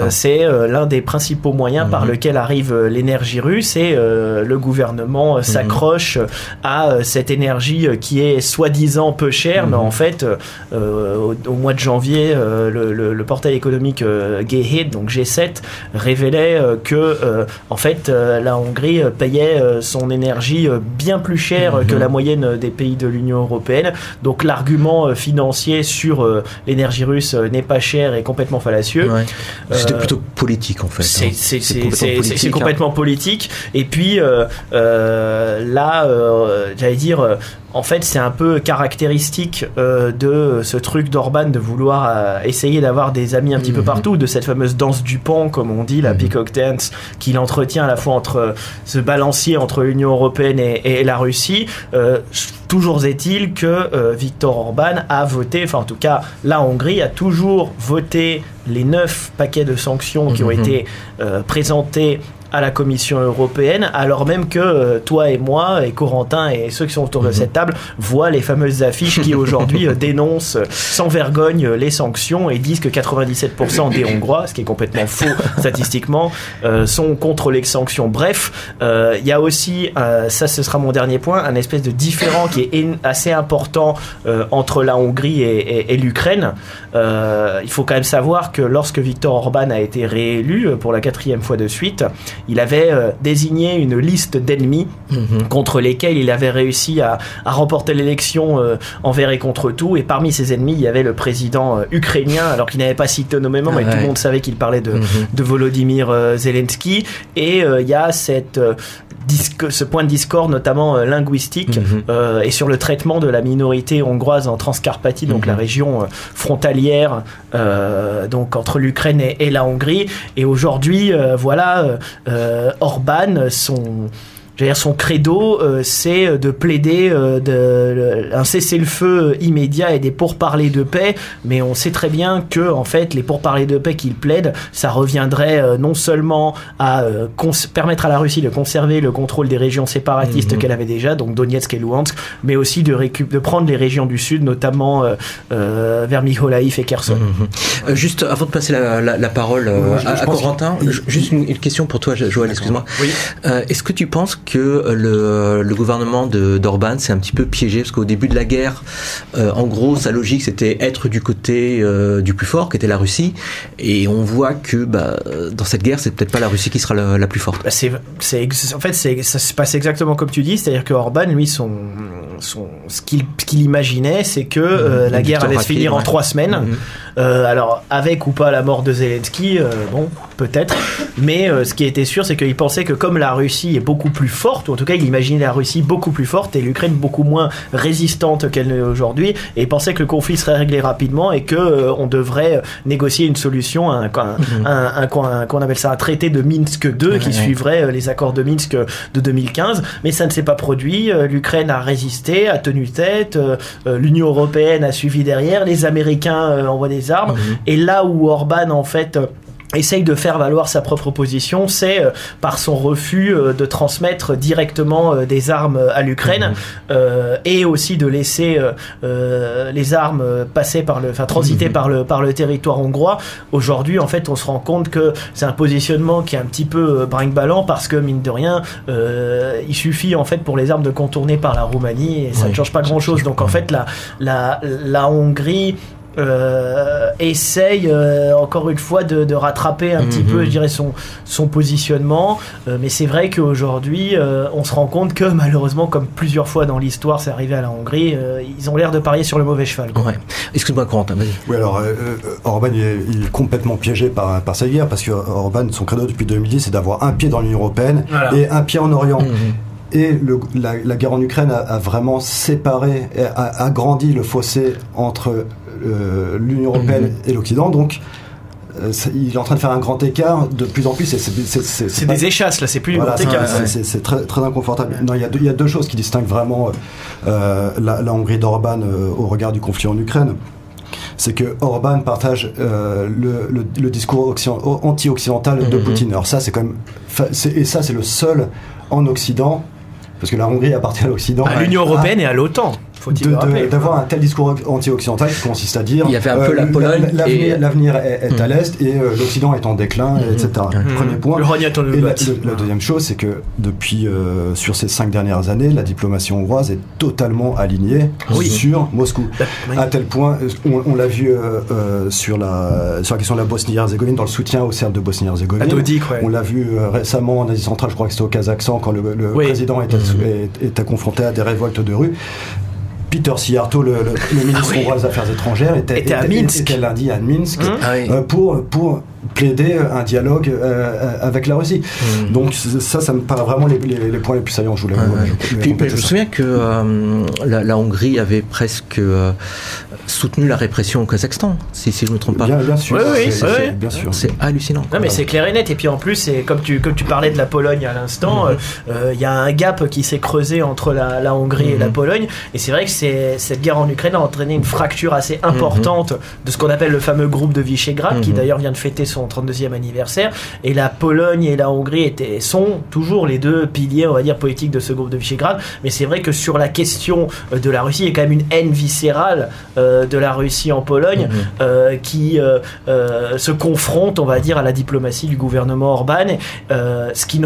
c'est l'un des principaux moyens par lequel arrive l'énergie russe, et le gouvernement s'accroche à cette énergie qui est soi-disant peu chère, mais en fait, au mois de janvier, le portail économique G7, donc G7, révélait que en fait, la Hongrie payait son énergie bien plus cher que la moyenne des pays de l'Union européenne. Donc l'argument financier sur l'énergie russe n'est pas cher et complètement fallacieux. C'était plutôt politique en fait. C'est complètement politique. Et puis là, j'allais dire, en fait, c'est un peu caractéristique de ce truc d'Orban de vouloir essayer d'avoir des amis un petit peu partout, de cette fameuse danse du pan, comme on dit, la peacock dance, qu'il entretient à la fois entre ce balancier entre l'Union européenne et la Russie. Toujours est-il que Viktor Orban a voté, enfin en tout cas la Hongrie a toujours voté les 9 paquets de sanctions qui ont été présentés à la Commission européenne, alors même que toi et moi et Corentin et ceux qui sont autour de cette table voient les fameuses affiches qui aujourd'hui dénoncent sans vergogne les sanctions et disent que 97% des Hongrois, ce qui est complètement faux statistiquement, sont contre les sanctions. Bref, il y a aussi, ça ce sera mon dernier point, un espèce de différent qui est assez important entre la Hongrie et l'Ukraine. Il faut quand même savoir que lorsque Viktor Orban a été réélu pour la 4e fois de suite, il avait désigné une liste d'ennemis contre lesquels il avait réussi à remporter l'élection envers et contre tout, et parmi ces ennemis il y avait le président ukrainien, alors qu'il n'avait pas cité nommément, mais tout le monde savait qu'il parlait de Volodymyr Zelensky, et il y a ce point de discorde notamment linguistique et sur le traitement de la minorité hongroise en Transcarpathie, donc la région frontalière donc entre l'Ukraine et la Hongrie. Et aujourd'hui Orban, son credo, c'est de plaider un cessez-le-feu immédiat et des pourparlers de paix, mais on sait très bien que en fait les pourparlers de paix qu'il plaide, ça reviendrait non seulement à permettre à la Russie de conserver le contrôle des régions séparatistes qu'elle avait déjà, donc Donetsk et Luhansk, mais aussi de prendre les régions du sud, notamment vers Mykolaiv et Kherson. Juste avant de passer la parole à Corentin, juste une question pour toi, Joël, excuse-moi. Oui. Est-ce que tu penses que le gouvernement d'Orban s'est un petit peu piégé, parce qu'au début de la guerre, en gros, sa logique c'était être du côté du plus fort, qui était la Russie, et on voit que dans cette guerre, c'est peut-être pas la Russie qui sera la plus forte. En fait, ça se passe exactement comme tu dis, c'est-à-dire que Orban, lui, ce qu'il imaginait, c'est que la guerre allait se finir en 3 semaines. Alors, avec ou pas la mort de Zelensky, bon, peut-être, mais ce qui était sûr, c'est qu'il pensait que comme la Russie est beaucoup plus forte, ou en tout cas il imaginait la Russie beaucoup plus forte et l'Ukraine beaucoup moins résistante qu'elle n'est aujourd'hui, et il pensait que le conflit serait réglé rapidement et que on devrait négocier une solution, qu'on appelle ça un traité de Minsk 2 qui suivrait les accords de Minsk de 2015, mais ça ne s'est pas produit. L'Ukraine a résisté, a tenu tête, l'Union européenne a suivi derrière, les Américains envoient des armes, et là où Orban en fait essaye de faire valoir sa propre position, c'est par son refus de transmettre directement des armes à l'Ukraine, et aussi de laisser les armes passer transiter par le territoire hongrois. Aujourd'hui, en fait, on se rend compte que c'est un positionnement qui est un petit peu brinque-ballant, parce que mine de rien, il suffit en fait pour les armes de contourner par la Roumanie, et ça ne change pas grand-chose. Donc en fait, la Hongrie essaye encore une fois de rattraper un petit peu, je dirais, son positionnement, mais c'est vrai qu'aujourd'hui on se rend compte que malheureusement, comme plusieurs fois dans l'histoire c'est arrivé à la Hongrie, ils ont l'air de parier sur le mauvais cheval. Ouais. Excuse-moi Corentin, vas-y. Oui, alors Orban il est complètement piégé par cette guerre, parce que Orban, son credo depuis 2010, c'est d'avoir un pied dans l'Union européenne et un pied en Orient. Et la guerre en Ukraine a vraiment séparé, a agrandi le fossé entre l'Union européenne et l'Occident. Donc il est en train de faire un grand écart de plus en plus. C'est des échasses là, c'est plus du grand écart. C'est très, très inconfortable. Non, il y a deux choses qui distinguent vraiment la Hongrie d'Orban au regard du conflit en Ukraine. C'est que Orban partage le discours anti-occidental de Poutine. Alors ça, c'est quand même, c'est le seul en Occident, parce que la Hongrie appartient à l'Occident, à l'Union européenne et à l'OTAN. D'avoir un tel discours anti-occidental qui consiste à dire il y avait un peu la Pologne, l'avenir est à l'Est et l'Occident est en déclin, etc. Premier point. Et la deuxième chose, c'est que depuis sur ces 5 dernières années, la diplomatie hongroise est totalement alignée sur Moscou. À tel point, on l'a vu sur la question de la Bosnie-Herzégovine, dans le soutien aux Serbes de Bosnie-Herzégovine. On l'a vu récemment en Asie centrale, je crois que c'était au Kazakhstan, quand le président était confronté à des révoltes de rue. Peter Szijjártó, le ministre hongrois des Affaires étrangères, était à Minsk. Était lundi à Minsk pour plaider un dialogue avec la Russie. Donc ça me paraît vraiment les points les plus saillants. Je me souviens que la Hongrie avait presque soutenu la répression au Kazakhstan, si je ne me trompe pas. Bien sûr. Bien sûr. C'est hallucinant. Non, mais c'est clair et net. Et puis en plus, comme tu parlais de la Pologne à l'instant, il y a un gap qui s'est creusé entre la Hongrie et la Pologne. Et c'est vrai que cette guerre en Ukraine a entraîné une fracture assez importante de ce qu'on appelle le fameux groupe de Visegrad, qui d'ailleurs vient de fêter son 32e anniversaire. Et la Pologne et la Hongrie sont toujours les deux piliers, on va dire, politiques de ce groupe de Visegrad. Mais c'est vrai que sur la question de la Russie, il y a quand même une haine viscérale de la Russie en Pologne qui se confronte, on va dire, à la diplomatie du gouvernement Orban. Ce qui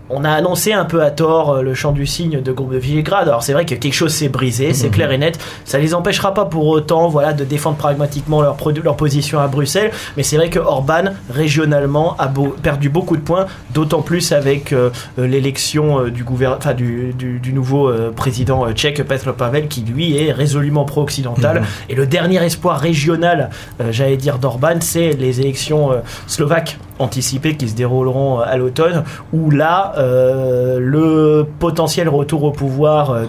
on a annoncé un peu à tort le chant du cygne de groupe de Visegrad. Alors c'est vrai que quelque chose s'est brisé, c'est clair et net. Ça les empêchera pas pour autant, de défendre pragmatiquement leur position à Bruxelles. Mais c'est vrai que Orban régionalement a perdu beaucoup de points, d'autant plus avec l'élection du nouveau président tchèque Petr Pavel, qui lui est résolument pro-occidental. Et le dernier espoir régional, d'Orban, c'est les élections slovaques anticipées qui se dérouleront à l'automne, où là le potentiel retour au pouvoir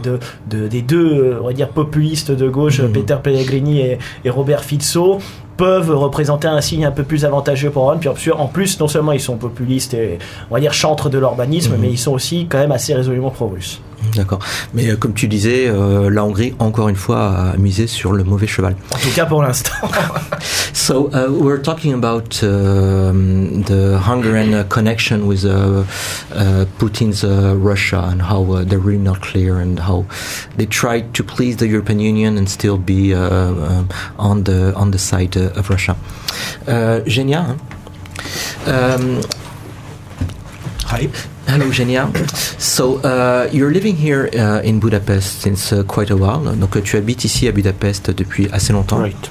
des deux on va dire populistes de gauche, Peter Pellegrini et Robert Fico, peuvent représenter un signe un peu plus avantageux pour Orban. Puis en plus, non seulement ils sont populistes et on va dire chantres de l'orbanisme, mais ils sont aussi quand même assez résolument pro-russes. D'accord. Mais comme tu disais, la Hongrie, encore une fois, a misé sur le mauvais cheval. En tout cas pour l'instant. So we're talking about the Hungarian connection with Putin's Russia, and how they're really not clear, and how they tried to please the European Union and still be on the side of Russia. Genia. Hi. Hello, Genia. So, you're living here in Budapest since quite a while. Donc, tu habites ici à Budapest depuis assez longtemps. Right.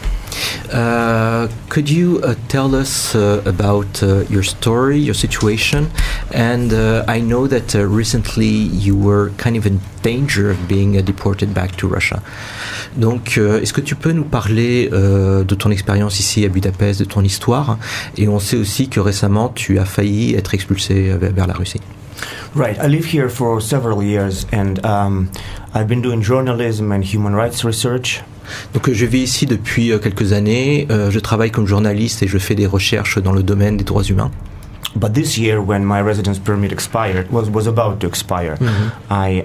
Could you tell us about your story, your situation? And I know that recently you were kind of in danger of being deported back to Russia. Donc, est-ce que tu peux nous parler de ton expérience ici à Budapest, de ton histoire? Et on sait aussi que récemment, tu as failli être expulsé vers la Russie. Right, I live here for several years, and I've been doing journalism and human rights research. Donc je vis ici depuis quelques années, je travaille comme journaliste et je fais des recherches dans le domaine des droits humains. But this year, when my residence permit expired, was about to expire, I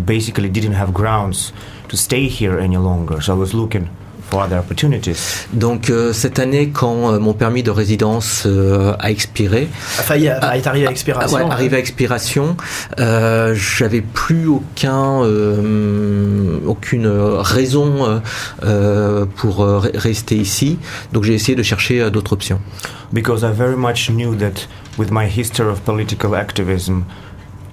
basically didn't have grounds to stay here any longer, so I was looking for other opportunities. Donc cette année, quand mon permis de résidence a expiré, est arrivé à expiration. Ouais, arrivé à expiration, j'avais plus aucune raison pour rester ici. Donc j'ai essayé de chercher d'autres options. Because I very much knew that with my history of political activism,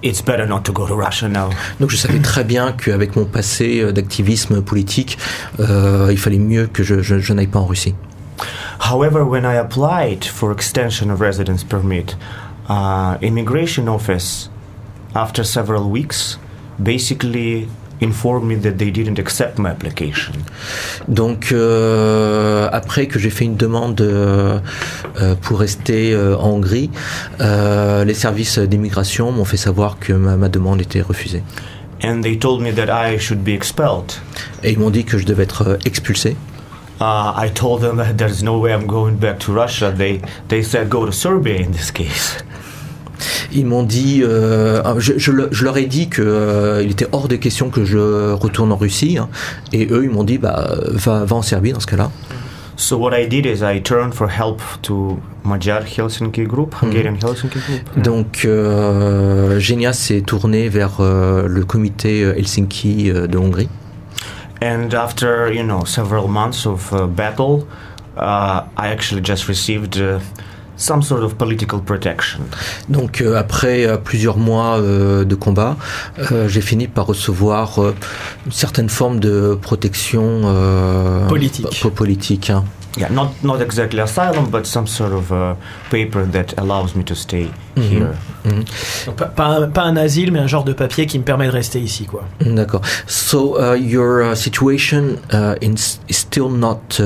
it's better not to go to Russia now. Donc je savais très bien qu'avec mon passé d'activisme politique, il fallait mieux que je n'aille pas en Russie. However, when I applied for extension of residence permit, immigration office, after several weeks, basically informed me that they didn't accept my application. Donc après que j'ai fait une demande pour rester en Hongrie, les services d'immigration m'ont fait savoir que ma demande était refusée. And they told me that I should be expelled. Et ils m'ont dit que je devais être expulsé. I told them that there's no way I'm going back to Russia. They said go to Serbia in this case. Ils m'ont dit, je leur ai dit que il était hors de question que je retourne en Russie, hein, et eux ils m'ont dit va en Serbie dans ce cas-là. So what I did is I turned for help to Magyar Helsinki Group, Hungarian Helsinki Group. Donc Genia s'est tourné vers le comité Helsinki de Hongrie. And after several months of battle, I actually just received some sort of political protection. Donc après plusieurs mois de combat, j'ai fini par recevoir une certaine forme de protection politique. Hein. Yeah, not exactly asylum, but some sort of paper that allows me to stay here. Donc, pas un asile, mais un genre de papier qui me permet de rester ici, quoi. D'accord. So your situation is still not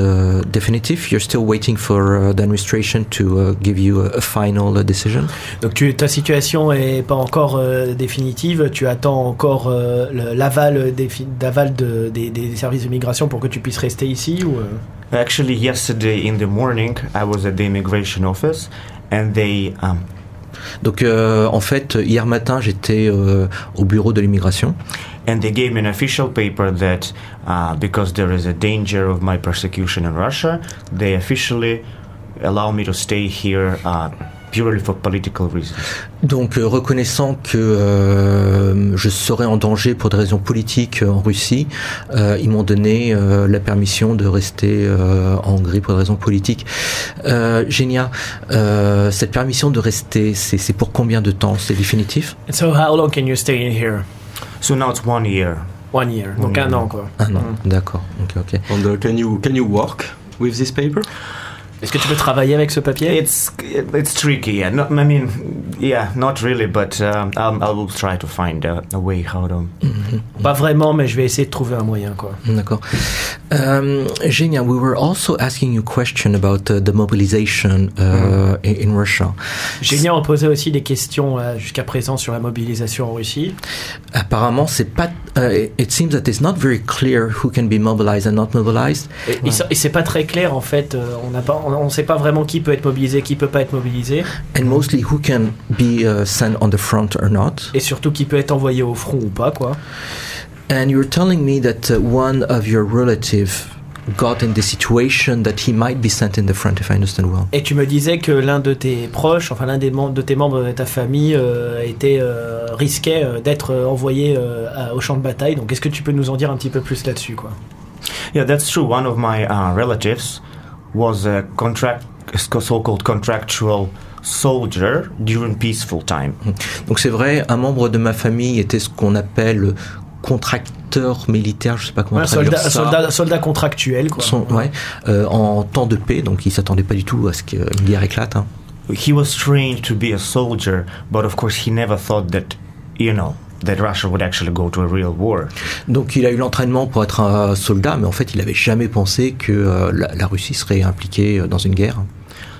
definitive. You're still waiting for the administration to give you a final decision. Donc ta situation est pas encore définitive. Tu attends encore l'aval des services d'immigration pour que tu puisses rester ici ou Actually, yesterday in the morning, I was at the immigration office, and they. Donc, en fait, hier matin, j'étais au bureau de l'immigration. And they gave me an official paper that, because there is a danger of my persecution in Russia, they officially allow me to stay here purely for political reasons. Donc, reconnaissant que je serais en danger pour des raisons politiques en Russie, ils m'ont donné la permission de rester en Hongrie pour des raisons politiques. Genia, cette permission de rester, c'est pour combien de temps? C'est définitif? So how long can you stay in here? So now it's 1 year. 1 year, donc un an quoi. Un an, d'accord. Okay. And can you work with this paper? Est-ce que tu peux travailler avec ce papier? It's tricky, yeah. Not really, but I will try to find a way how to. Pas vraiment, mais je vais essayer de trouver un moyen, quoi. D'accord. Genia, we were also asking you a question about the mobilization in Russia. Genia, on posait aussi des questions jusqu'à présent sur la mobilisation en Russie. Apparemment, c'est pas. It seems that it's not very clear who can be mobilized and not mobilized. Et c'est pas très clair en fait. On ne sait pas vraiment qui peut être mobilisé, qui peut pas être mobilisé. And mostly who can be sent on the front or not. Et surtout qui peut être envoyé au front ou pas, quoi. And you're telling me that one of your relatives got in the situation that he might be sent in the front, if I understand well. Et tu me disais que l'un de tes proches, enfin l'un de tes membres de ta famille risquait d'être envoyé au champ de bataille. Donc est-ce que tu peux nous en dire un petit peu plus là-dessus, quoi? Yeah, that's true. One of my relatives was a so-called contractual soldier during peaceful time. Donc c'est vrai, un membre de ma famille était ce qu'on appelle contracteur militaire, je sais pas comment traduire ça. Soldat contractuel, quoi. En temps de paix, donc il s'attendait pas du tout à ce qu'une guerre éclate. Hein. He was trained to be a soldier, but of course he never thought that, that Russia would actually go to a real war. Donc il a eu l'entraînement pour être un soldat, mais en fait il n'avait jamais pensé que la Russie serait impliquée dans une guerre.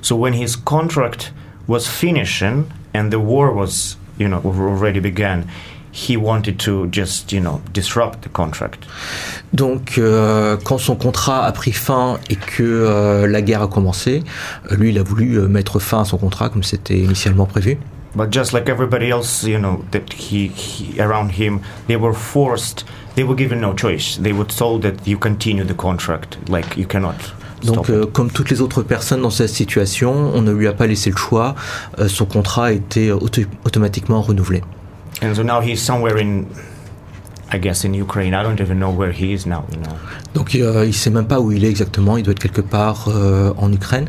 So when his contract was finishing and the war was, already began, he wanted to just, disrupt the contract. Donc quand son contrat a pris fin et que la guerre a commencé, lui il a voulu mettre fin à son contrat comme c'était initialement prévu. But just like everybody else, that he around him, they were forced they were given no choice. They were told that you continue the contract, like you cannot. Donc, comme toutes les autres personnes dans cette situation, on ne lui a pas laissé le choix. Son contrat a été automatiquement renouvelé. And so now he's somewhere in, I guess, in Ukraine. I don't even know where he is now. Donc, il sait même pas où il est exactement. Il doit être quelque part en Ukraine.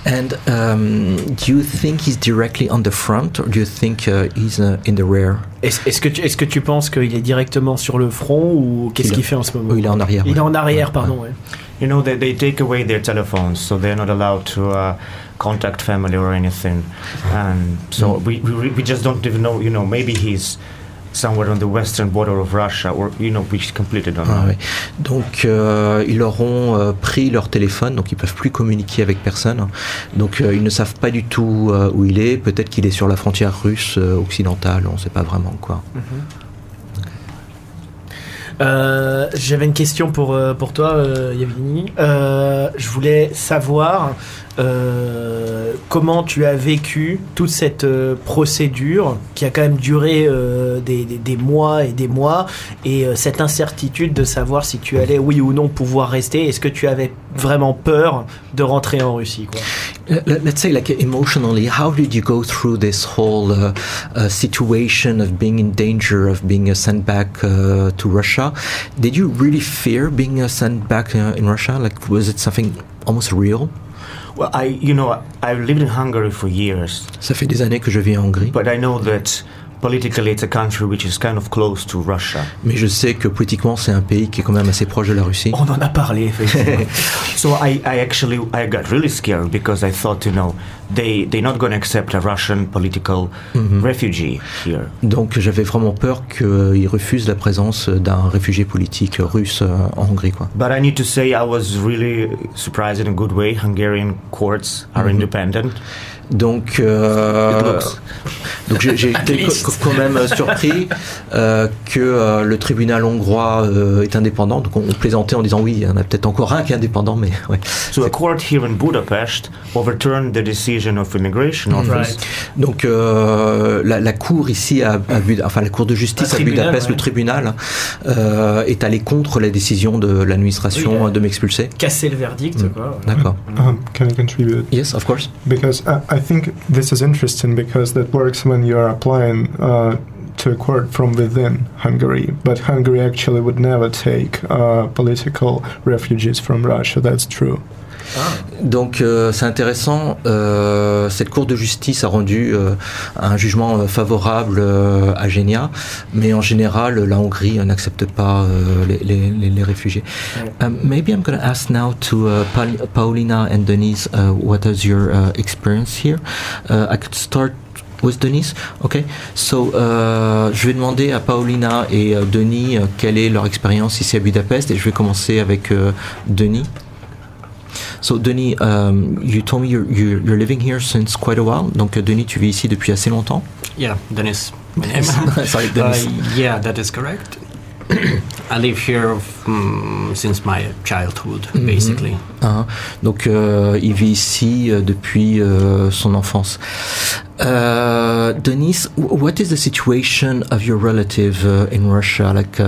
And do you think he's directly on the front, or do you think he's in the rear? Est-ce que tu penses qu'il est directement sur le front, ou qu'est-ce qu'il fait en ce moment? Il est en arrière. Il est en arrière, pardon. Ouais. You know, they take away their telephones, so they're not allowed to contact family or anything. And so we just don't even know, maybe he's somewhere on the western border of Russia, or, we completely don't know. Ouais. Donc, ils leur ont pris leur téléphone, donc ils peuvent plus communiquer avec personne. Donc, ils ne savent pas du tout où il est. Peut-être qu'il est sur la frontière russe occidentale, on ne sait pas vraiment quoi. J'avais une question pour toi, Yevgeny. Je voulais savoir comment tu as vécu toute cette procédure qui a quand même duré des mois et des mois, et cette incertitude de savoir si tu allais, oui ou non, pouvoir rester. Est-ce que tu avais vraiment peur de rentrer en Russie, quoi? Let's say, like, emotionally, how did you go through this whole situation of being in danger of being sent back to Russia? Did you really fear being sent back in Russia? Like, was it something almost real? Well, I've lived in Hungary for years. Ça fait des années que je vis en Hongrie. But I know that politically it's a country which is kind of close to Russia. Mais je sais que politiquement c'est un pays qui est quand même assez proche de la Russie. On en a parlé, effectivement. So I got really scared because I thought, they're not going to accept a Russian political refugee here. Donc j'avais vraiment peur qu'ils refusent la présence d'un réfugié politique russe en Hongrie, quoi. But I need to say I was really surprised in a good way. Hungarian courts are independent. Donc j'ai été quand même surpris que le tribunal hongrois est indépendant. Donc on plaisantait en disant oui, il y en a peut-être encore un qui est indépendant, mais ouais. So a court here in Budapest overturned the decision of immigration office. Right. Donc la cour ici la cour de justice à Budapest, le tribunal est allé contre la décision de l'administration de m'expulser. Casser le verdict, quoi. D'accord. Can I contribute? Yes, of course. Because I think this is interesting because that works when you are applying to a court from within Hungary, but Hungary actually would never take political refugees from Russia. That's true. Donc c'est intéressant, cette cour de justice a rendu un jugement favorable à Genia, mais en général la Hongrie n'accepte pas les réfugiés. Maybe I'm going to ask now to Paulina and Denise, what is your experience here? I could start with Denise. Okay, so je vais demander à Paulina et Denis quelle est leur expérience ici à Budapest, et je vais commencer avec Denis. So Denis, you told me you're living here since quite a while. Donc Denis, tu vis ici depuis assez longtemps. Yeah, Denis. My name. Sorry, Denis. Yeah, that is correct. I live here since my childhood, basically. Donc il vit ici depuis son enfance. Denise, what is the situation of your relative in Russia? Like,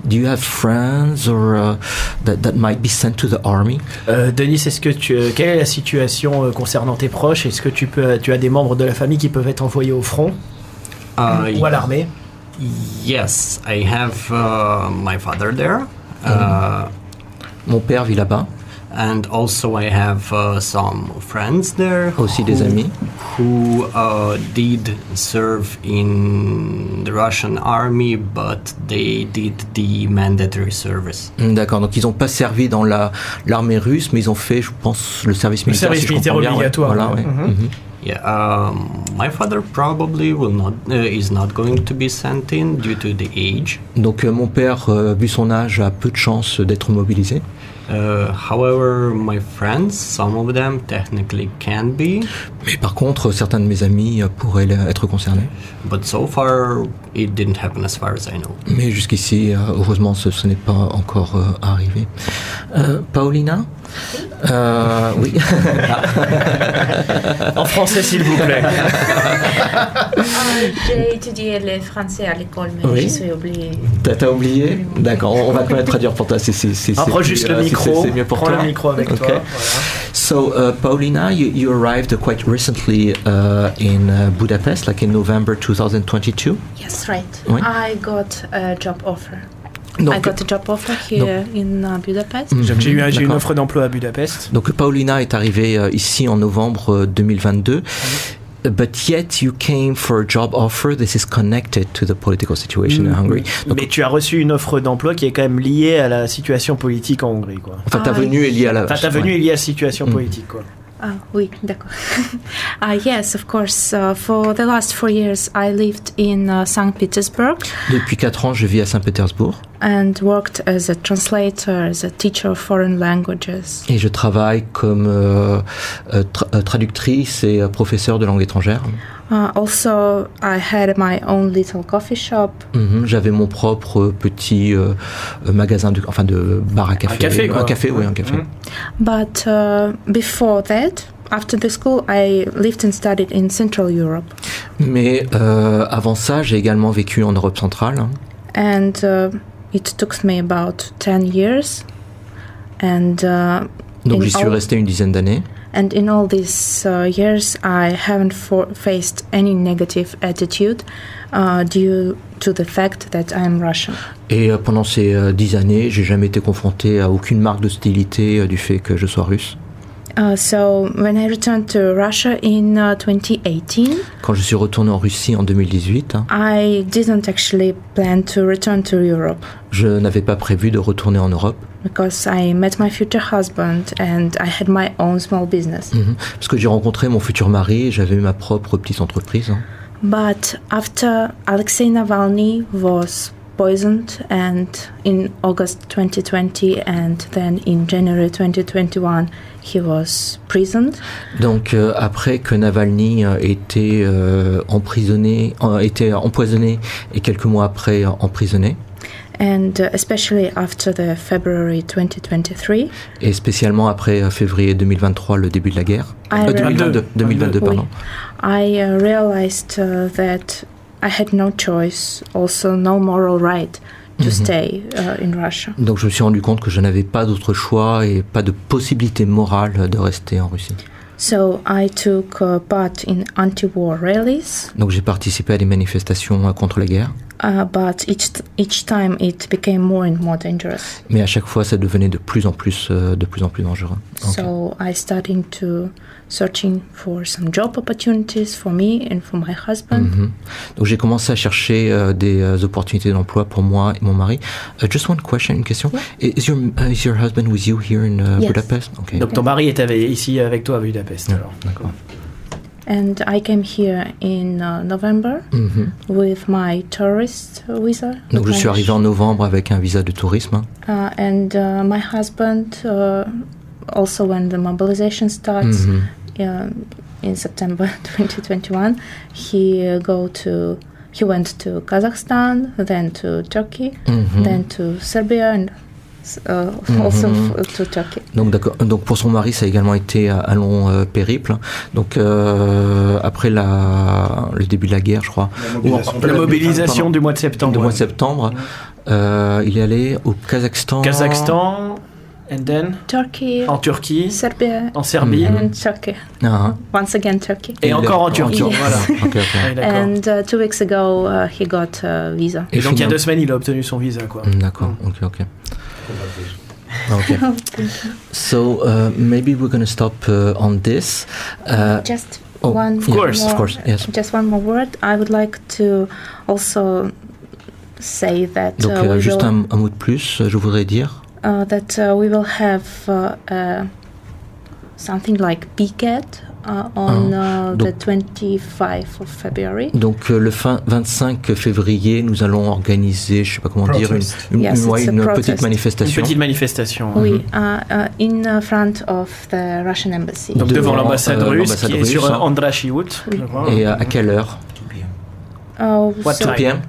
do you have friends or that might be sent to the army? Denis, quelle est la situation concernant tes proches? Est-ce que tu as des membres de la famille qui peuvent être envoyés au front ou à l'armée? Yes, I have my father there. Mon père vit là-bas. And also I have some friends there. Aussi des amis. Who did serve in the Russian army, but they did the mandatory service. D'accord, donc ils n'ont pas servi dans l'armée russe, mais ils ont fait, je pense, le service militaire. Le service militaire obligatoire. Voilà, ouais. Yeah, my father probably is not going to be sent in due to the age. Donc mon père, vu son âge, a peu de chances d'être mobilisé. However, my friends, some of them technically can be. Mais par contre, certains de mes amis pourraient être concernés. But so far, it didn't happen as far as I know. Mais jusqu'ici, heureusement, ce n'est pas encore arrivé. Paulina, Oui. En français, s'il vous plaît. J'ai étudié le français à l'école, mais Oui. je suis oubliée. T'as oublié? D'accord, on va quand même traduire pour toi. Approche juste le micro. C'est mieux pour Prends toi. le micro avec Okay. toi. Voilà. So, Paulina, you arrived quite recently in Budapest, like in November 2022. Yes, right. Oui. I got a job offer. Donc- I got a job offer here in Budapest. Mhm. Donc, j'ai eu une D'accord. offre d'emploi à Budapest. Donc Paulina est arrivée ici en novembre 2022. But yet you came for a job offer. This is connected to the political situation in Hungary. Donc, Mais tu as reçu une offre d'emploi qui est quand même liée à la situation politique en Hongrie, quoi. enfin, ta venue est liée à la. Enfin, ta venue est liée à la situation Mm. politique, quoi. Ah, oui, d'accord. Yes, of course. For the last 4 years, I lived in St. Petersburg Depuis 4 ans, je vis à Saint-Pétersbourg and worked as a translator, as a teacher of foreign languages. et je travaille comme traductrice et professeur de langue étrangère. Also, I had my own little coffee shop. J'avais mon propre petit magasin de bar à café. Un café, quoi. Un café, oui, un café. But before that, after the school, I lived and studied in Central Europe. Mais avant ça, j'ai également vécu en Europe centrale. And it took me about 10 years. And Donc in j'y suis all- resté une dizaine d'années. And in all these years, I haven't faced any negative attitude due to the fact that I am Russian. Et pendant ces 10 années, j'ai jamais été confronté à aucune marque d'hostilité du fait que je sois russe. So when I returned to Russia in 2018, Quand je suis retourné en Russie en 2018, I didn't actually plan to return to Europe je n'avais pas prévu de retourner en Europe. because I met my future husband and I had my own small business. Parce que j'ai rencontré mon futur mari et j'avais ma propre petite entreprise. But after Alexei Navalny was poisoned and in August 2020 and then in January 2021 he was imprisoned. Donc après que Navalny était empoisonné et quelques mois après emprisonné, And especially after the February 2023, et spécialement après février 2023, le début de la guerre. 2022, pardon. I realized that I had no choice, also no moral right to stay in Russia. Donc je me suis rendu compte que je n'avais pas d'autre choix et pas de possibilité morale de rester en Russie. So I took part in anti-war rallies. Donc j'ai participé à des manifestations contre la guerre. But each time it became more and more dangerous. Mais à chaque fois, ça devenait de plus en plus dangereux. Okay. So I started to searching for some job opportunities for me and for my husband. Donc j'ai commencé à chercher des opportunités d'emploi pour moi et mon mari. Just one question, une question. Yeah. Is your husband with you here in Yes. Budapest? Okay. Donc ton mari est ici avec toi à Budapest. Alors. D'accord. And I came here in November with my tourist visa. Donc je suis arrivé en novembre avec un visa de tourisme. And my husband, also when the mobilization starts in September 2021, he went to Kazakhstan, then to Turkey, then to Serbia, and also to Turkey. Donc d'accord. Donc pour son mari, ça a également été un long périple. Donc après le début de la guerre, je crois. La mobilisation du mois de septembre. Du mois de septembre, il est allé au Kazakhstan. And then Turkey, en Turquie, Serbia, en Serbie, and Turkey. Once again, Turkey. Et encore en Turquie. Voilà. Okay. And 2 weeks ago, he got a visa. Et donc il y a 2 semaines, il a obtenu son visa, quoi. D'accord. Ok. Okay. So maybe we're going to stop on this. Just one of course, yes. Just one more word. I would like to also say that. Donc juste un mot de plus, je voudrais dire. That we will have something like BCAT on the 25th of February. Donc le 25 février, nous allons organiser, je sais pas comment dire, une petite manifestation. Une petite manifestation. Oui, in front of the Russian embassy. Donc devant l'ambassade russe qui est sur Andrassy Route. Et à quelle heure? What time?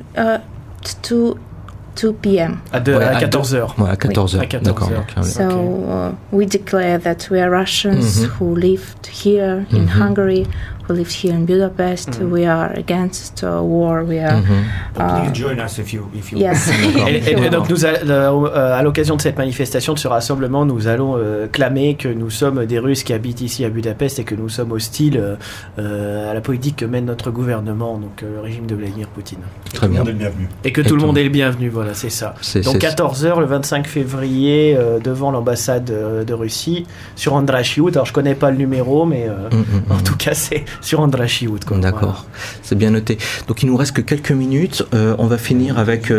2 2 p.m. À 14h. Ouais, à 14h. Oui. D'accord. So we declare that we are Russians who lived here in Hungary, who lived here in Budapest. We are against war. We are. Please join us if you Yes. Et donc nous, à l'occasion de cette manifestation, de ce rassemblement, nous allons clamer que nous sommes des Russes qui habitent ici à Budapest et que nous sommes hostiles à la politique que mène notre gouvernement, donc le régime de Vladimir Poutine. Très bien. Et que tout le monde est le bienvenu, voilà, c'est ça. Donc 14h le 25 février devant l'ambassade de Russie sur Andrassy-Hout. Alors je connais pas le numéro, mais en tout cas c'est sur Andrassy-Hout. D'accord, voilà. C'est bien noté. Donc il nous reste que quelques minutes. On va finir avec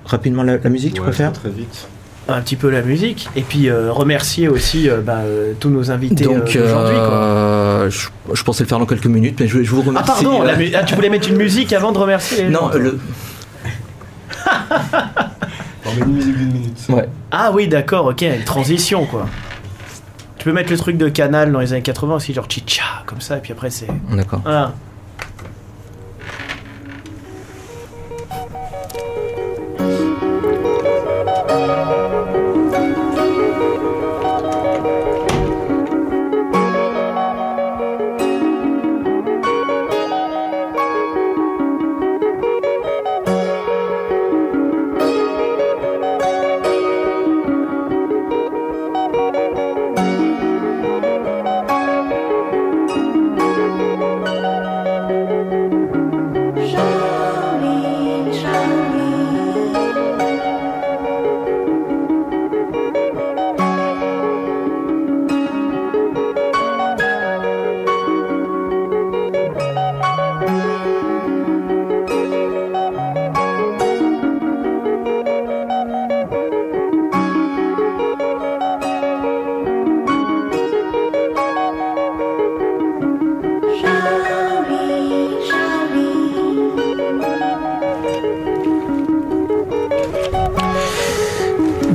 rapidement la musique, tu préfères ? Très vite. Un petit peu la musique et puis remercier aussi tous nos invités d'aujourd'hui. Je pensais le faire dans quelques minutes, mais je vous remercie. Ah pardon, tu voulais mettre une musique avant de remercier les gens. On met une musique d'une minute. Ouais. Ah oui, d'accord, ok, une transition quoi. Tu peux mettre le truc de Canal dans les années 80 aussi, genre chicha, comme ça, et puis après c'est... D'accord. Voilà.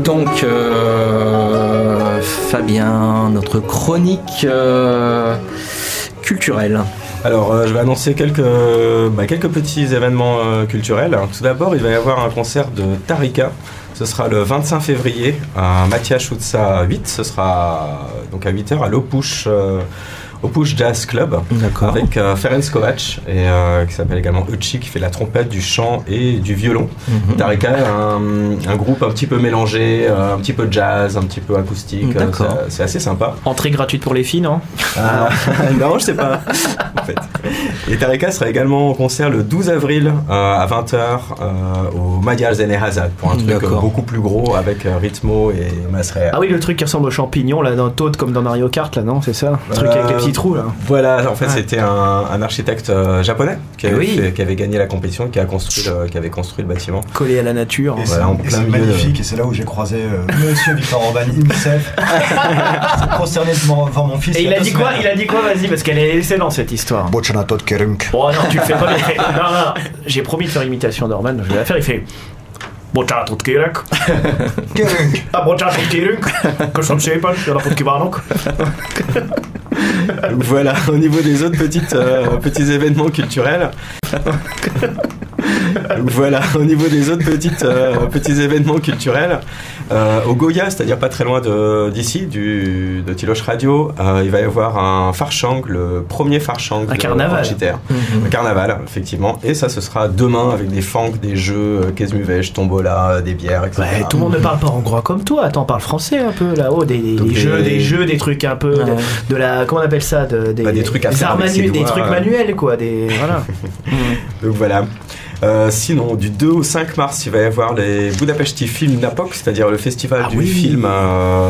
Donc, Fabien, notre chronique culturelle. Alors, je vais annoncer quelques petits événements culturels. Tout d'abord, il va y avoir un concert de Tarika. Ce sera le 25 février à Matia Shutsa 8. Ce sera donc à 8h à l'Opush Jazz Club. D'accord. Avec Ferenc Kovács et qui s'appelle également Uchi, qui fait la trompette, du chant et du violon. Tarika, un groupe un petit peu mélangé, un petit peu jazz, un petit peu acoustique. C'est assez sympa. Entrée gratuite pour les filles, non? Non, je sais pas. En fait. Et Tarika sera également en concert le 12 avril à 20h au Magyar Zeneházad pour un truc beaucoup plus gros avec Ritmo et Masrea. Ah oui, le truc qui ressemble aux champignons là, dans Toad comme dans Mario Kart là, non? C'est ça? Le truc avec les petits trous là. Voilà, en fait c'était un architecte japonais qui avait gagné la compétition, qui avait construit le bâtiment. Collé à la nature. Et c'est magnifique, et c'est là où j'ai croisé Monsieur Victor Orban himself. C'est concerné devant mon fils. Et il a dit quoi? Vas-y, parce qu'elle est excellente cette histoire. Boccianato de Kerunk. Oh non, tu le fais pas bien. Non, j'ai promis de faire imitation d'Orban, je vais la faire, il fait... Boccianato de Kerunk. Ah, Boccianato de Kerunk. Köszönöm szépen, napot kívánok. Voilà, au niveau des autres petits événements culturels. Voilà, au niveau des autres petits événements culturels, au Goya, c'est-à-dire pas très loin d'ici, de Tiloche Radio, il va y avoir un Farchang, le premier Farchang. Un carnaval. Un carnaval, effectivement. Et ça, ce sera demain avec des fangs, des jeux, Kezmuvej, Tombola, des bières, etc. Ouais, tout le monde ne parle pas hongrois comme toi. Attends, parle français un peu là-haut, des jeux, des trucs un peu de la, comment on appelle ça, des trucs à faire arts avec des trucs manuels quoi, voilà. Donc voilà. Sinon, du 2 au 5 mars, il va y avoir les Budapesti Film Napok, c'est-à-dire le festival du film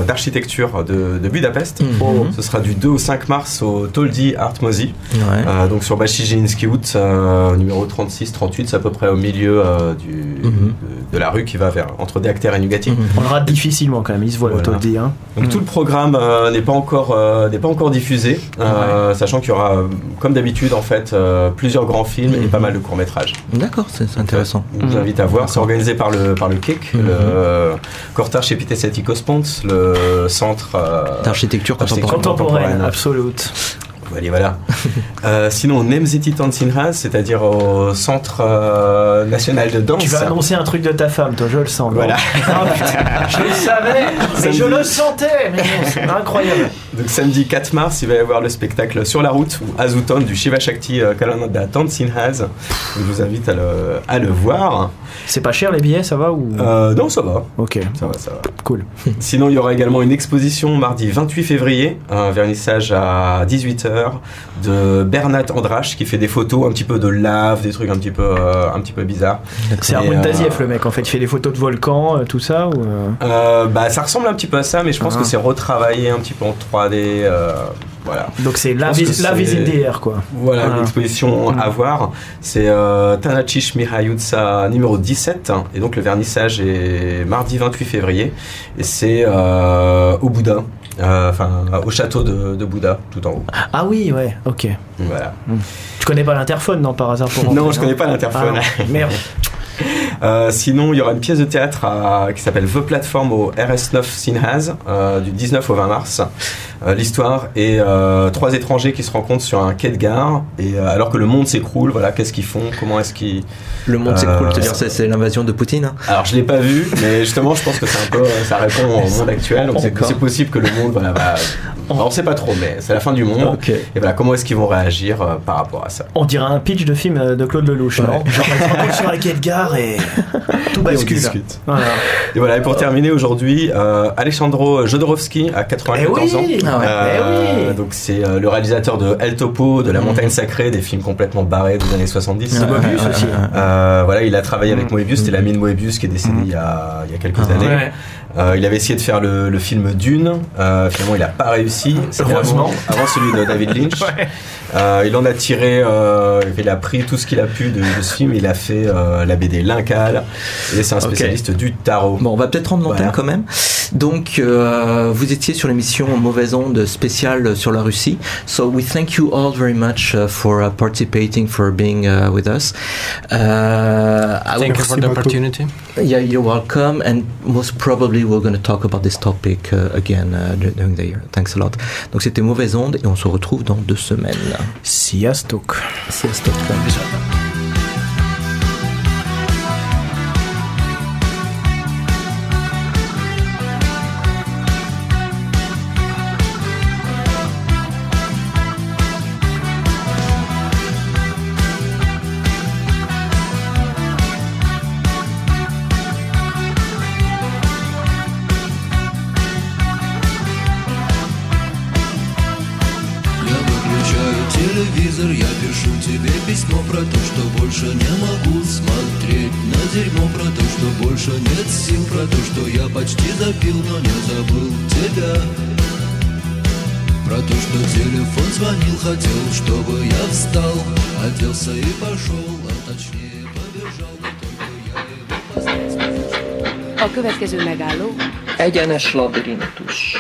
d'architecture de Budapest. Ce sera du 2 au 5 mars au Toldi Art Mozi, donc sur Basizinski Út, numéro 36-38, c'est à peu près au milieu de la rue qui va entre Deakter et Nugati. On le rate difficilement quand même, il se voit le Toldi. Donc tout le programme n'est pas encore diffusé, sachant qu'il y aura, comme d'habitude, en fait, plusieurs grands films et pas mal de courts-métrages. D'accord, c'est intéressant. Je vous invite à voir. C'est organisé par le KIK, le Kortárs Építészeti Központ, le centre d'architecture contemporaine. Absolute. Voilà. Sinon, Nemzeti Tanszínház, c'est-à-dire au Centre National de Danse. Tu vas annoncer un truc de ta femme, toi, je le sens. Voilà. Oh, putain, je le savais, mais je le sentais. Mais non, c'est incroyable. Donc samedi 4 mars, il va y avoir le spectacle Sur la route ou Azuton du Shiva Shakti Kalananda Tanszínház. Je vous invite à le voir. C'est pas cher les billets, ça va ou... Non, ça va. Ok. Ça va. Cool. Sinon, il y aura également une exposition mardi 28 février, un vernissage à 18h de Bernat Andrasch qui fait des photos un petit peu de lave, des trucs un petit peu bizarres. C'est Armand Tazieff le mec en fait, il fait des photos de volcans, tout ça ou ça ressemble un petit peu à ça, mais je pense que c'est retravaillé un petit peu en 3D. Voilà. Donc c'est la visite DR quoi. Voilà, l'exposition à voir. C'est Tanacisz Mihalyuca numéro 17 et donc le vernissage est mardi 28 février et c'est au Bouddha. Au château de Bouddha, tout en haut. Ah oui, ouais, ok. Voilà. Tu connais pas l'interphone, non, par hasard pour rentrer, non, je connais pas l'interphone. Merde. Sinon, il y aura une pièce de théâtre qui s'appelle The Platform au RS9 Színház du 19 au 20 mars. L'histoire est 3 étrangers qui se rencontrent sur un quai de gare et alors que le monde s'écroule, voilà, qu'est-ce qu'ils font, comment est-ce qu'ils... Le monde s'écroule, c'est l'invasion de Poutine, hein. Alors je l'ai pas vu, mais justement je pense que c'est un peu, ça répond au monde actuel, donc c'est possible que le monde on sait pas trop, mais c'est la fin du monde. Okay. Et voilà, comment est-ce qu'ils vont réagir par rapport à ça? On dirait un pitch de film de Claude Lelouch, non? Genre ils se rencontrent sur un quai de gare et tout bascule. Voilà. Et voilà, et pour terminer aujourd'hui, Alejandro Jodorowsky à 94 ans. Donc c'est le réalisateur de El Topo, de La Montagne Sacrée, des films complètement barrés des années 70. Moebius aussi. Voilà, il a travaillé avec Moebius, c'était l'ami de Moebius qui est décédé il y a quelques années. Il avait essayé de faire le film Dune, finalement il n'a pas réussi. Heureusement. Avant celui de David Lynch. Il en a tiré, il a pris tout ce qu'il a pu de ce film, il a fait la BD L'Incal, et c'est un spécialiste du tarot. Bon, on va peut-être rendre l'antenne quand même. Donc, vous étiez sur l'émission Mauvaise Onde spéciale sur la Russie. So we thank you all very much for participating, for being with us. Thank you for the opportunity. Yeah, you're welcome, and most probably we're going to talk about this topic again during the year. Thanks a lot. Donc c'était Mauvaise Onde et on se retrouve dans 2 semaines. Sziasztok. Sziasztok. Телевизор, я пишу тебе письмо про то, что больше не могу смотреть на дерьмо, про то, что больше нет сил, про то, что я почти запил, но не забыл тебя, про то, что телефон звонил, хотел, чтобы я встал, оделся и пошел, а точнее побежал, но только я его познать. A következő megálló Egyenes labirintus.